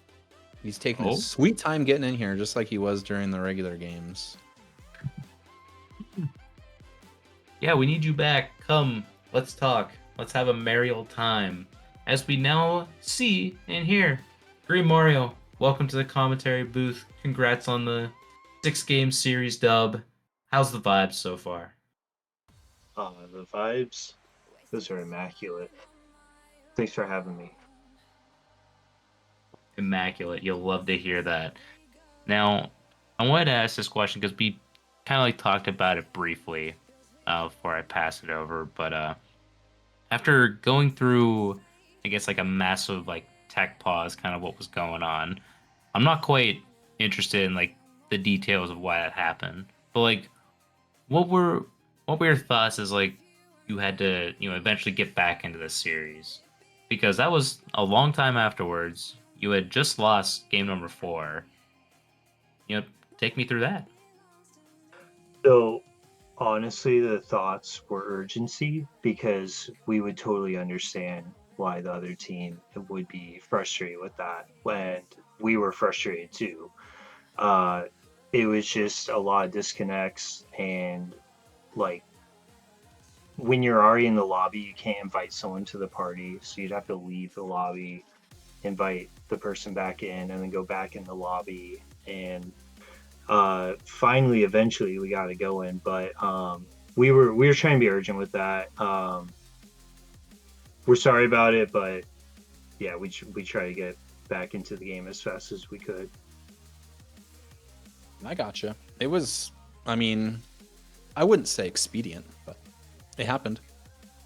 he's taking his sweet time getting in here, just like he was during the regular games. Yeah, we need you back. Come, let's talk. Let's have a merry old time. As we now see and hear, Green Mario, welcome to the commentary booth. Congrats on the 6-game series dub. How's the vibes so far? The vibes, those are immaculate. Thanks for having me. Immaculate. You'll love to hear that. Now, I wanted to ask this question because we kind of like talked about it briefly before I pass it over. But after going through, I guess, like a massive like tech pause, kind of what was going on, I'm not quite interested in like the details of why that happened. But like, what were your thoughts as like you had to eventually get back into the series? Because that was a long time afterwards. You had just lost game number 4. Take me through that. So, honestly, the thoughts were urgency, because we would totally understand why the other team would be frustrated with that when we were frustrated too. It was just a lot of disconnects, and like when you're already in the lobby, you can't invite someone to the party, so you'd have to leave the lobby, invite the person back in, and then go back in the lobby. And finally, eventually, we got to go in, but we were trying to be urgent with that. we're sorry about it, but yeah, we try to get back into the game as fast as we could. I gotcha. It was, I mean, I wouldn't say expedient, but it happened.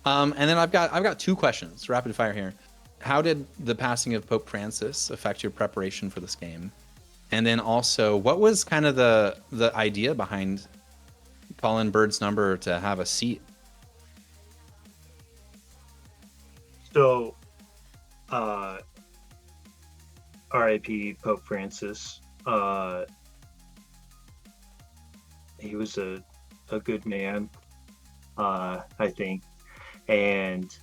And then I've got two questions, rapid fire here. How did the passing of Pope Francis affect your preparation for this game? And then also, what was kind of the idea behind calling Bird's number to have a seat? So, R.I.P. Pope Francis. He was a good man, I think, and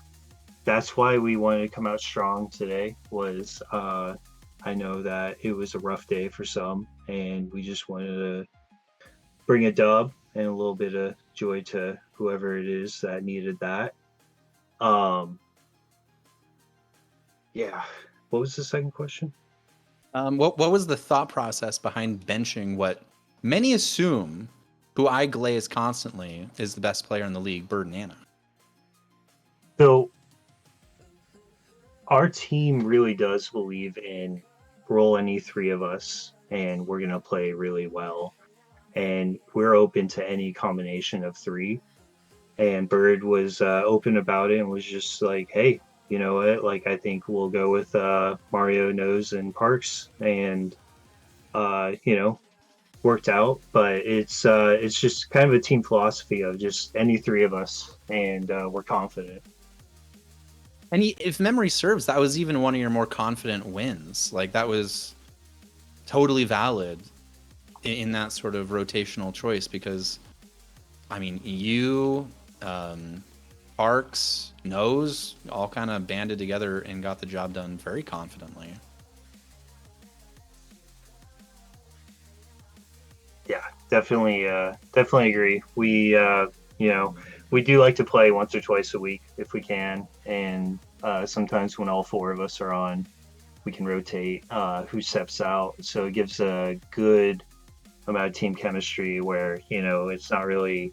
that's why we wanted to come out strong today. Was I know that it was a rough day for some, and we just wanted to bring a dub and a little bit of joy to whoever it is that needed that. Yeah. What was the second question? What was the thought process behind benching what many assume, who I glaze constantly, is the best player in the league, Bird and Anna? So our team really does believe in roll any three of us and we're going to play really well. And we're open to any combination of three. And Bird was open about it and was just like, hey, you know what? Like, I think we'll go with Mario, Nose, and Parks. And, worked out. But it's just kind of a team philosophy of just any three of us. And we're confident. And if memory serves, that was even one of your more confident wins. Like, that was totally valid in that sort of rotational choice because, I mean, you, Parks, Nose, all kind of banded together and got the job done very confidently. Yeah, definitely agree. We we do like to play once or twice a week if we can, and sometimes when all four of us are on, we can rotate who steps out. So it gives a good amount of team chemistry where it's not really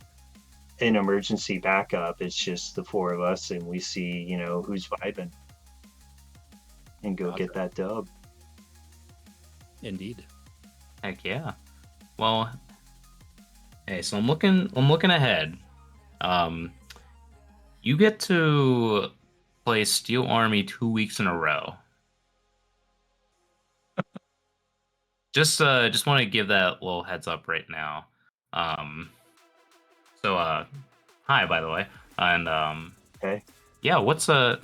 an emergency backup. It's just the four of us, and we see who's vibing and go get that dub. Indeed. Heck yeah. Well, hey, so I'm looking ahead. You get to play Steel Army 2 weeks in a row. Just want to give that little heads up right now. Hi, by the way, and Okay. yeah, what's what's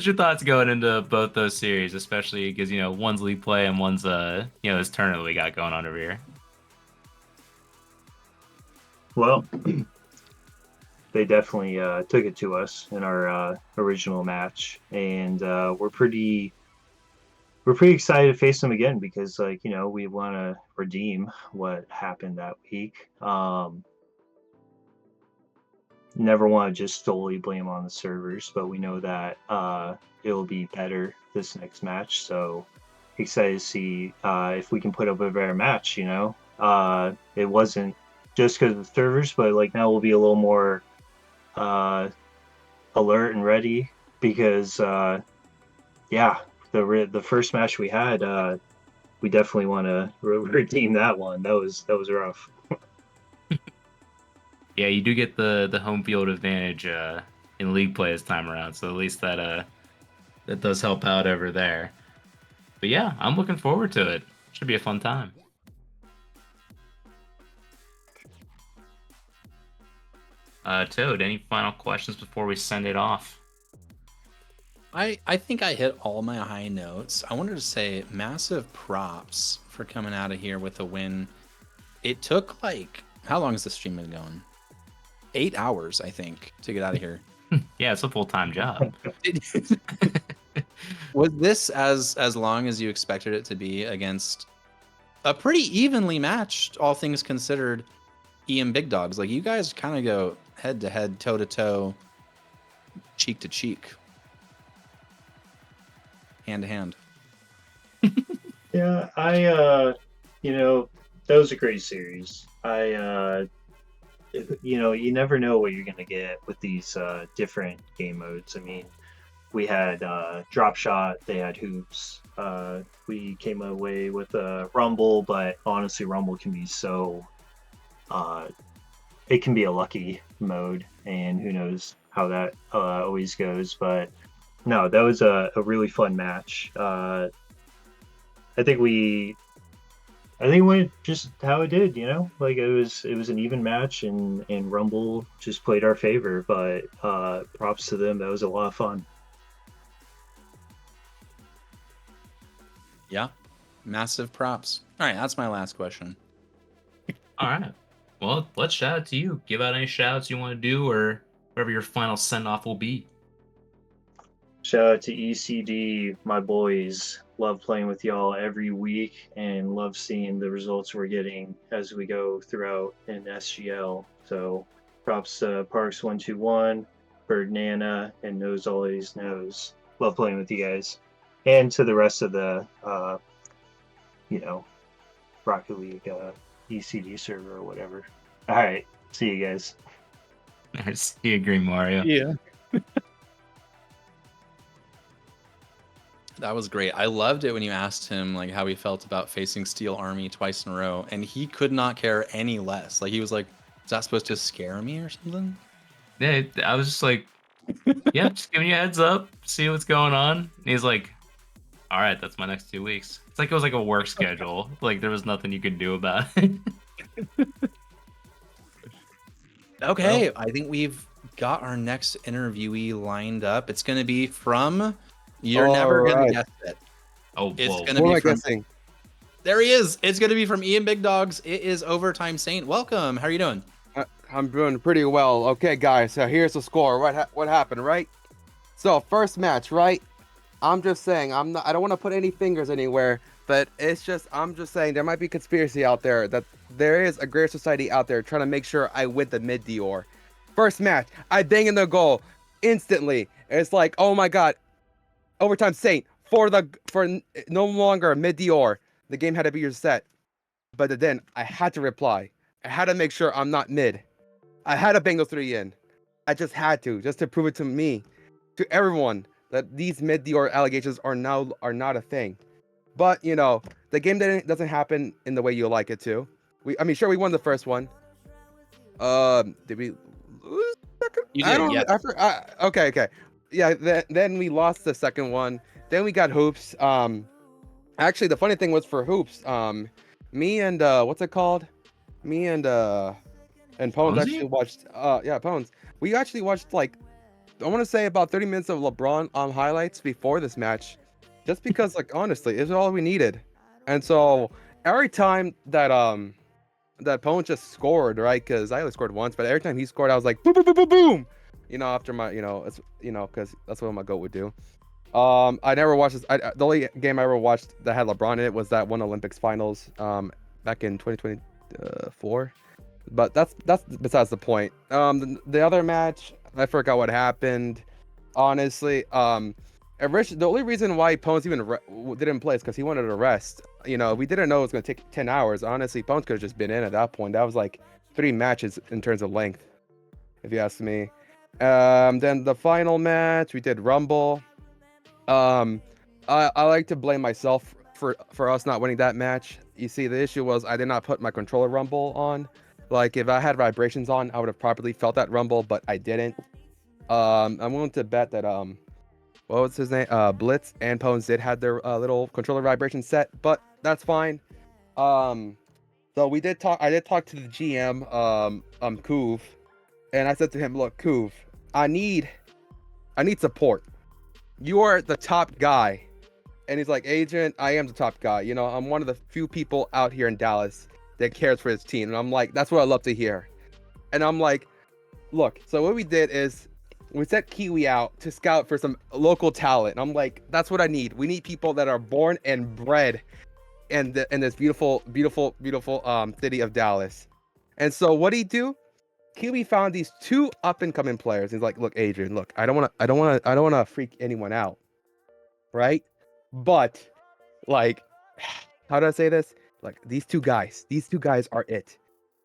your thoughts going into both those series, especially because one's league play and one's this tournament we got going on over here. Well, they definitely took it to us in our original match, and we're pretty excited to face them again because, we want to redeem what happened that week. Never want to just solely blame on the servers, but we know that it'll be better this next match. So excited to see if we can put up a better match. It wasn't just because of the servers, but now we'll be a little more alert and ready because the first match we had, we definitely want to redeem that one. That was rough. Yeah, you do get the home field advantage in league play this time around, so at least that does help out over there. But yeah, I'm looking forward to it. Should be a fun time. Toad, any final questions before we send it off? I think I hit all my high notes. I wanted to say massive props for coming out of here with a win. It took how long has this stream been going? 8 hours, I think, to get out of here. Yeah, it's a full-time job. Was this as long as you expected it to be against a pretty evenly matched, all things considered, EM Big Dogs? You guys kind of go head to head, toe to toe, cheek to cheek, hand to hand. Yeah, that was a great series. you never know what you're gonna get with these different game modes. I mean, we had drop shot, they had hoops. We came away with Rumble, but honestly, Rumble can be so it can be a lucky mode, and who knows how that always goes. But no, that was a really fun match. I think it went just how it did, like it was an even match, and Rumble just played our favor. But props to them, that was a lot of fun. Yeah, massive props. All right, that's my last question. All right. Well, let's shout out to you. Give out any shouts you want to do, or whatever your final send off will be. Shout out to ECD, my boys. Love playing with y'all every week and love seeing the results we're getting as we go throughout in SGL. So props to Parks121, Bird Nana, and Knows Always Knows. Love playing with you guys. And to the rest of the, Rocket League ECD server or whatever. All right. See you guys. I see you agree, Mario. Yeah. That was great. I loved it when you asked him like how he felt about facing Steel Army twice in a row, and he could not care any less. Like he was like, "Is that supposed to scare me or something?" Yeah, I was just like, yeah, just giving you a heads up, see what's going on. And he's like, all right, that's my next 2 weeks. It's like it was like a work schedule. Like there was nothing you could do about it. Okay, I think we've got our next interviewee lined up. It's going to be from. You're never going Alright. to guess it. Oh, It's whoa. gonna What be am I from. guessing? There he is. It's going to be from Ian Big Dogs. It is Overtime Saint. Welcome. How are you doing? I'm doing pretty well. Okay, guys. So here's the score. What happened, right? So first match, right? I'm just saying. I don't want to put any fingers anywhere, but I'm just saying there might be conspiracy out there that there is a greater society out there trying to make sure I win the mid Dior. First match, I bang in the goal instantly. It's like, oh my god, Overtime Saint for no longer mid Dior. The game had to be reset, but then I had to reply. I had to make sure I'm not mid. I had to bang those 3 in. I just had to, just to prove it to me, to everyone, that these mid Dior allegations are not a thing. But the game doesn't happen in the way you like it to. Sure, we won the first one. Did we lose the second? You I did, don't. yes. Okay. Yeah. Then we lost the second one. Then we got hoops. Actually, the funny thing was for hoops. Me and what's it called? Me and Pones Ponesy? actually watched. Pones. We actually watched like I want to say about 30 minutes of LeBron highlights before this match, just because like honestly, it's all we needed. And so every time that Pones just scored, right? Because I only scored once, but every time he scored, I was like boom, boom, boom, boom, boom. After my, it's because that's what my goat would do. I never watched this. The only game I ever watched that had LeBron in it was that one Olympics finals back in 2024. But that's besides the point. The other match, I forgot what happened. Honestly, the only reason why Pones even didn't play is because he wanted to rest. We didn't know it was going to take 10 hours. Honestly, Pones could have just been in at that point. That was like 3 matches in terms of length, if you ask me. Then the final match, we did Rumble. I like to blame myself for us not winning that match. You see, the issue was I did not put my controller rumble on. Like if I had vibrations on, I would have properly felt that rumble, but I didn't. I'm willing to bet that what was his name? Blitz and Pones did have their little controller vibration set, but that's fine. So we did talk. I did talk to the GM, Kuv, and I said to him, "Look, Kuv, I need support. You are the top guy." And he's like, "Agent, I am the top guy. I'm one of the few people out here in Dallas that cares for his team." And I'm like, "That's what I love to hear." And I'm like, "Look, so what we did is we sent Kiwi out to scout for some local talent." And I'm like, "That's what I need. We need people that are born and bred in this beautiful city of Dallas." And so what did he do? Kiwi found these 2 up and coming players. He's like, "Look, Adrian, look, I don't want to freak anyone out, right? But like, how do I say this? Like these two guys are it.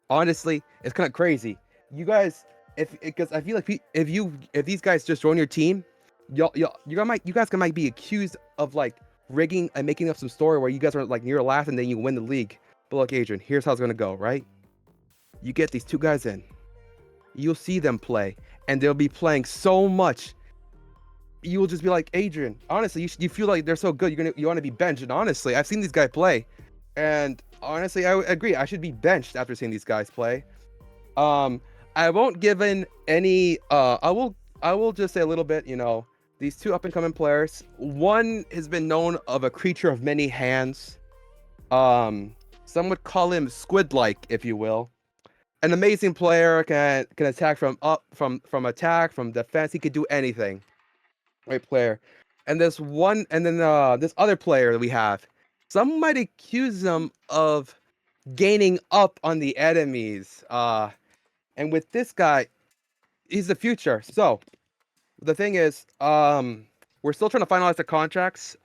Honestly, it's kind of crazy. you guys, because I feel like if these guys just join your team, you guys might be accused of like rigging and making up some story where you guys are like near last and then you win the league. But look, Adrian, here's how it's gonna go, right? You get these two guys in, you'll see them play, and they'll be playing so much. You will just be like, Adrian, honestly, you feel like they're so good, you want to be benched. And honestly, I've seen these guys play, and honestly, I agree. I should be benched after seeing these guys play. I won't give in any. I will just say a little bit. These two up and coming players. One has been known of a creature of many hands. Some would call him squid-like, if you will. An amazing player, can attack from attack, from defense. He could do anything. Great player. And this other player that we have, some might accuse him of gaining up on the enemies. And with this guy, he's the future. So the thing is, we're still trying to finalize the contracts.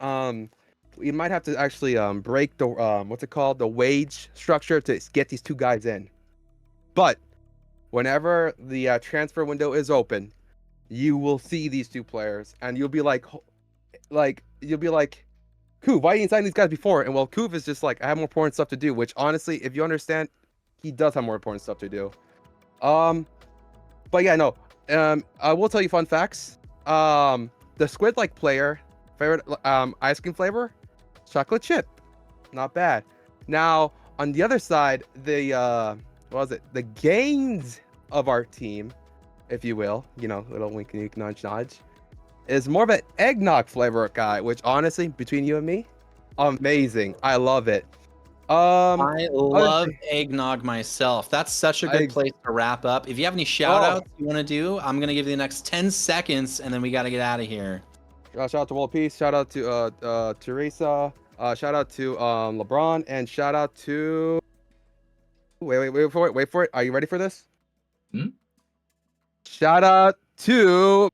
We might have to actually break the the wage structure to get these two guys in. But whenever the transfer window is open, you will see these two players, and you'll be like, Kuv, why didn't you sign these guys before? And well, Kuv is just like, I have more important stuff to do. Which honestly, if you understand, he does have more important stuff to do. But yeah, no. I will tell you fun facts. The squid-like player, favorite ice cream flavor, chocolate chip, not bad. Now on the other side, the the gains of our team, if you will, little wink, wink, nudge, nudge, is more of an eggnog flavor guy. Which honestly, between you and me, amazing. I love it. I love eggnog myself. That's such a good place to wrap up. If you have any shout outs you want to do, I'm going to give you the next 10 seconds and then we got to get out of here. Shout out to World Peace. Shout out to Teresa. Shout out to LeBron. And shout out to... Wait for it. Are you ready for this? Shout out to...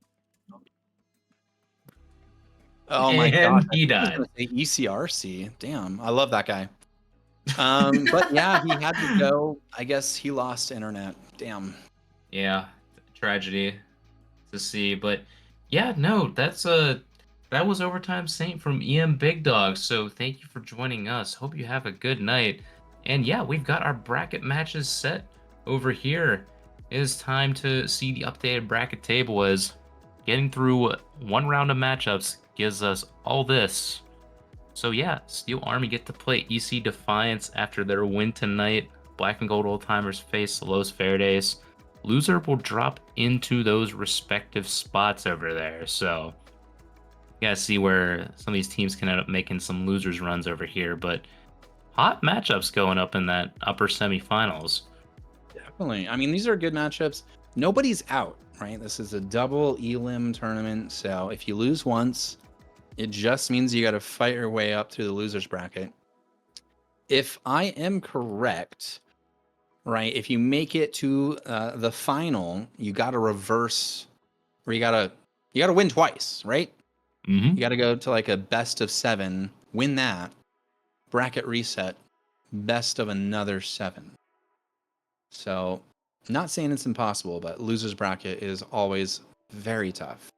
Oh my god. He died. ECRC. Damn. I love that guy. But yeah, he had to go. I guess he lost internet. Damn. Yeah, tragedy to see. But yeah, no, that was Overtime Saint from EM Big Dog. So thank you for joining us. Hope you have a good night. And yeah, we've got our bracket matches set over here. It is time to see the updated bracket table, as getting through one round of matchups gives us all this. So yeah, Steel Army get to play EC Defiance after their win tonight. Black and Gold Old Timers face Los Verdes. Loser will drop into those respective spots over there. So you gotta see where some of these teams can end up making some losers runs over here. But hot matchups going up in that upper semifinals. Definitely. I mean, these are good matchups. Nobody's out, right? This is a double elim tournament. So if you lose once, it just means you got to fight your way up through the losers bracket. If I am correct, right, if you make it to the final, you got to reverse, or you got to win twice, right? Mm-hmm. You got to go to like a best of 7, win that, bracket reset, best of another 7. So, not saying it's impossible, but losers bracket is always very tough.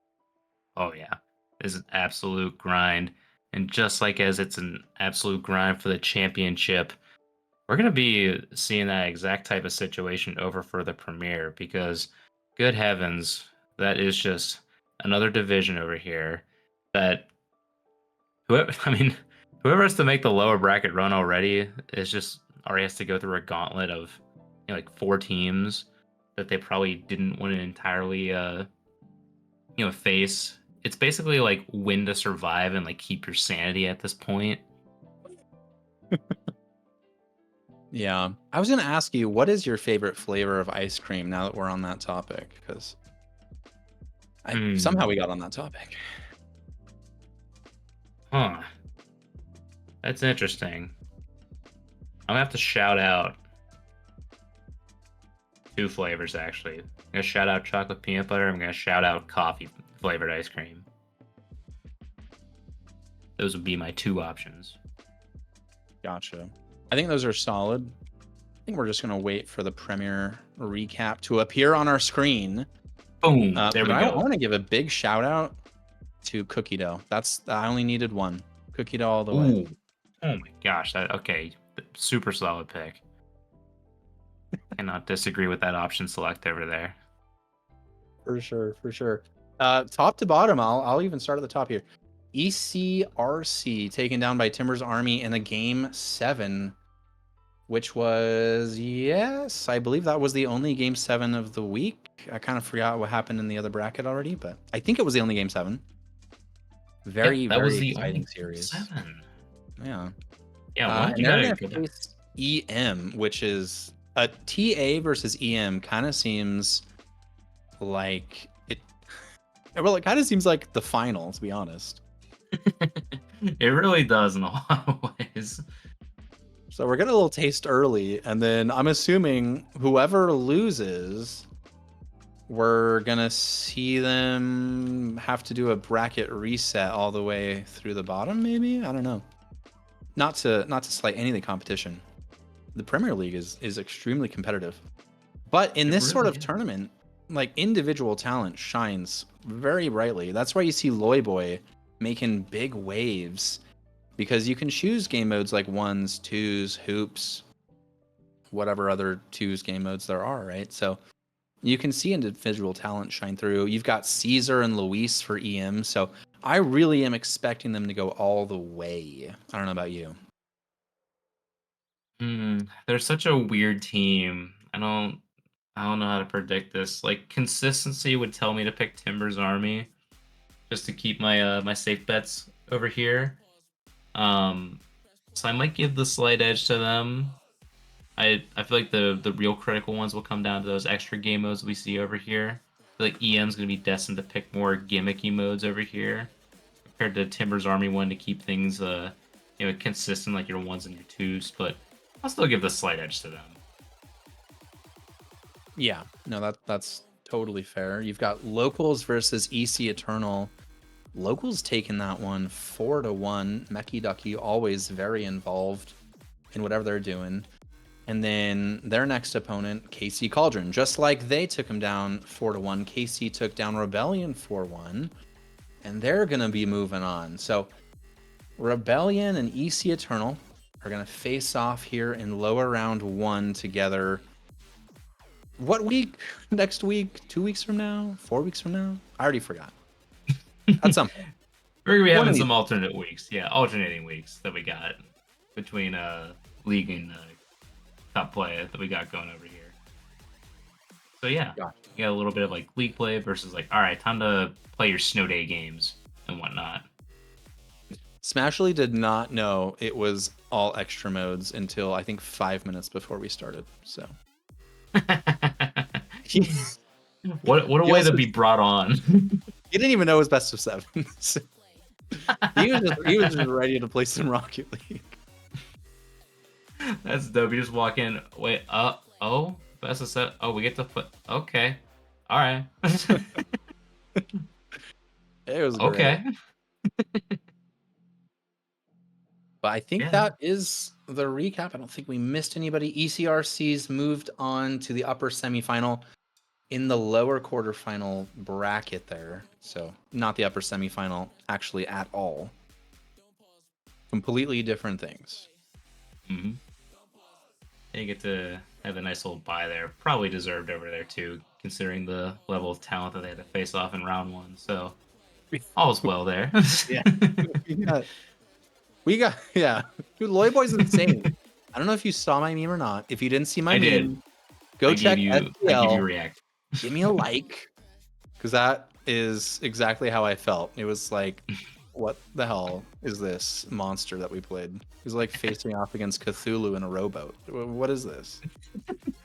Oh yeah, it's an absolute grind. And just like as it's an absolute grind for the championship, we're going to be seeing that exact type of situation over for the Premier, because good heavens, that is just another division over here that whoever has to make the lower bracket run already already has to go through a gauntlet of like 4 teams that they probably didn't want to entirely face. It's basically like win to survive and like keep your sanity at this point. Yeah. I was going to ask you, what is your favorite flavor of ice cream now that we're on that topic? Because somehow we got on that topic. Huh. That's interesting. I'm going to have to shout out 2 flavors, actually. I'm going to shout out chocolate peanut butter. I'm going to shout out coffee flavored ice cream. Those would be my 2 options. Gotcha. I think those are solid. think we're just gonna wait for the Premier recap to appear on our screen. Boom. There But we I go. want to give a big shout out to Cookie Dough. I only needed one. Cookie Dough all the way. Ooh. Oh my gosh. Okay. Super solid pick. Cannot disagree with that option select over there. For sure, for sure. Top to bottom, I'll even start at the top here. ECRC taken down by Timber's Army in a game 7, which was, yes, I believe that was the only game 7 of the week. I kind of forgot what happened in the other bracket already, but I think it was the only game 7. Very, That was very the exciting only series. 7. Yeah. Yeah, why did And you they're gotta gonna go down? face EM, which is a TA versus EM. Kind of seems like it. Well, it kind of seems like the final, to be honest. It really does in a lot of ways. So we're getting a little taste early, and then I'm assuming whoever loses, we're gonna see them have to do a bracket reset all the way through the bottom. Maybe, I don't know. Not to slight any of the competition. The Premier League is extremely competitive, but in It this sort really of is. tournament, like individual talent shines very brightly. That's why you see Loyboy making big waves, because you can choose game modes like ones, twos, hoops, whatever other twos game modes there are, right? So you can see individual talent shine through. You've got Caesar and Luis for EM, so I really am expecting them to go all the way. I don't know about you. They're such a weird team. I don't know how to predict this. Like consistency would tell me to pick Timber's Army just to keep my my safe bets over here. Um, so I might give the slight edge to them. I feel like the real critical ones will come down to those extra game modes we see over here. I feel like EM's gonna be destined to pick more gimmicky modes over here compared to Timber's Army one to keep things consistent like your ones and your twos, but I'll still give the slight edge to them. Yeah, no, that's totally fair. You've got Locals versus EC Eternal. Locals taking that one 4-1. Mecky Ducky always very involved in whatever they're doing. And then their next opponent, KC Cauldron. Just like they took him down 4-1, KC took down Rebellion 4-1. And they're going to be moving on. So Rebellion and EC Eternal are going to face off here in lower round 1 together. What week? Next week? 2 weeks from now? 4 weeks from now? I already forgot. At some point. We're gonna be One having of some these- alternate weeks, yeah, alternating weeks that we got between league and top play that we got going over here. So yeah, Gotcha. you got a little bit of like league play versus like, all right, time to play your snow day games and whatnot. Smashly did not know it was all extra modes until I think 5 minutes before we started. So he, what a he way also- to be brought on. he didn't even know it was best of 7. So he was just ready to play some Rocket League. That's dope. You just walk in. Wait. Oh. Best of set. Oh, we get to put. Okay. All right. It was great. Okay. But I think Yeah. that is the recap. I don't think we missed anybody. ECRC's moved on to the upper semifinal in the lower quarterfinal bracket there. So not the upper semifinal actually at all. Completely different things. Mm-hmm. They get to have a nice little bye there. Probably deserved over there too, considering the level of talent that they had to face off in round 1. So all's well there. Yeah. we got yeah. Dude, Lloyd Boy's insane. I don't know if you saw my meme or not. If you didn't see my I meme, did. go I check gave you SGL. react. Give me a like, because that is exactly how I felt. It was like, what the hell is this monster that we played? It was like facing off against Cthulhu in a rowboat. What is this?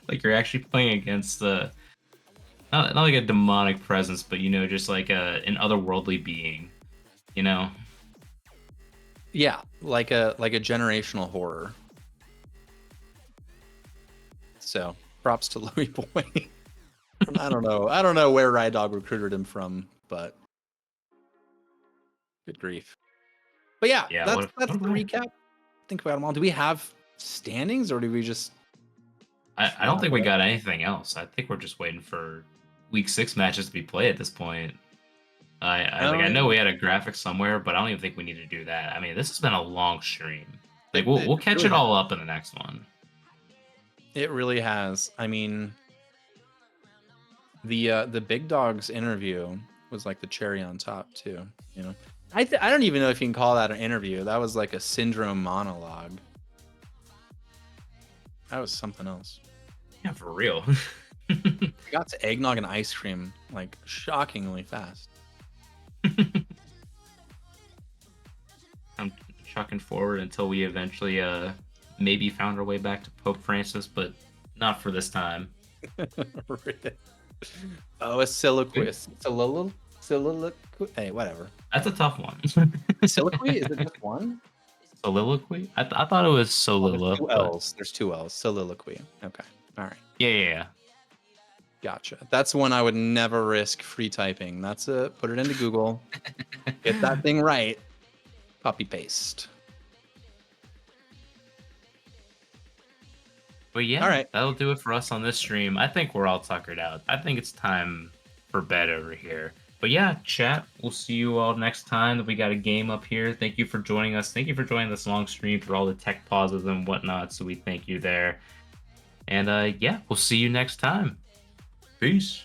Like you're actually playing against the not like a demonic presence, but just like an otherworldly being. You know. Yeah, like a generational horror. So props to Louis Boy. I don't know where Ride Dog recruited him from, but good grief. But yeah, Yeah, that's what the a player. recap. Think about them all. Do we have standings, or do we just I don't think we got anything else. I think we're just waiting for week 6 matches to be played at this point. I know we had a graphic somewhere, but I don't even think we need to do that. I mean, this has been a long stream. Like we'll catch really it all up in the next one. It really has. I mean, the Big Dogs interview was like the cherry on top too. You know, I don't even know if you can call that an interview. That was like a syndrome monologue. That was something else. Yeah, for real. I got to eggnog and ice cream like shockingly fast. I'm chucking forward until we eventually maybe found our way back to Pope Francis, but not for this time. Oh, a soliloquist. Soliloquy. Hey, whatever. That's a tough one. Soliloquy? Is it just one? Soliloquy? I thought it was Oh, there's solilo. two but- L's. There's two L's. Soliloquy. Okay. All right. Yeah. Gotcha. That's one I would never risk free typing. That's a put it into Google. Get that thing right. Copy paste. But yeah, All right. that'll do it for us on this stream. I think we're all tuckered out. I think it's time for bed over here. But yeah, chat, we'll see you all next time that we got a game up here. Thank you for joining us. Thank you for joining this long stream for all the tech pauses and whatnot. So we thank you there. And yeah, we'll see you next time. Peace.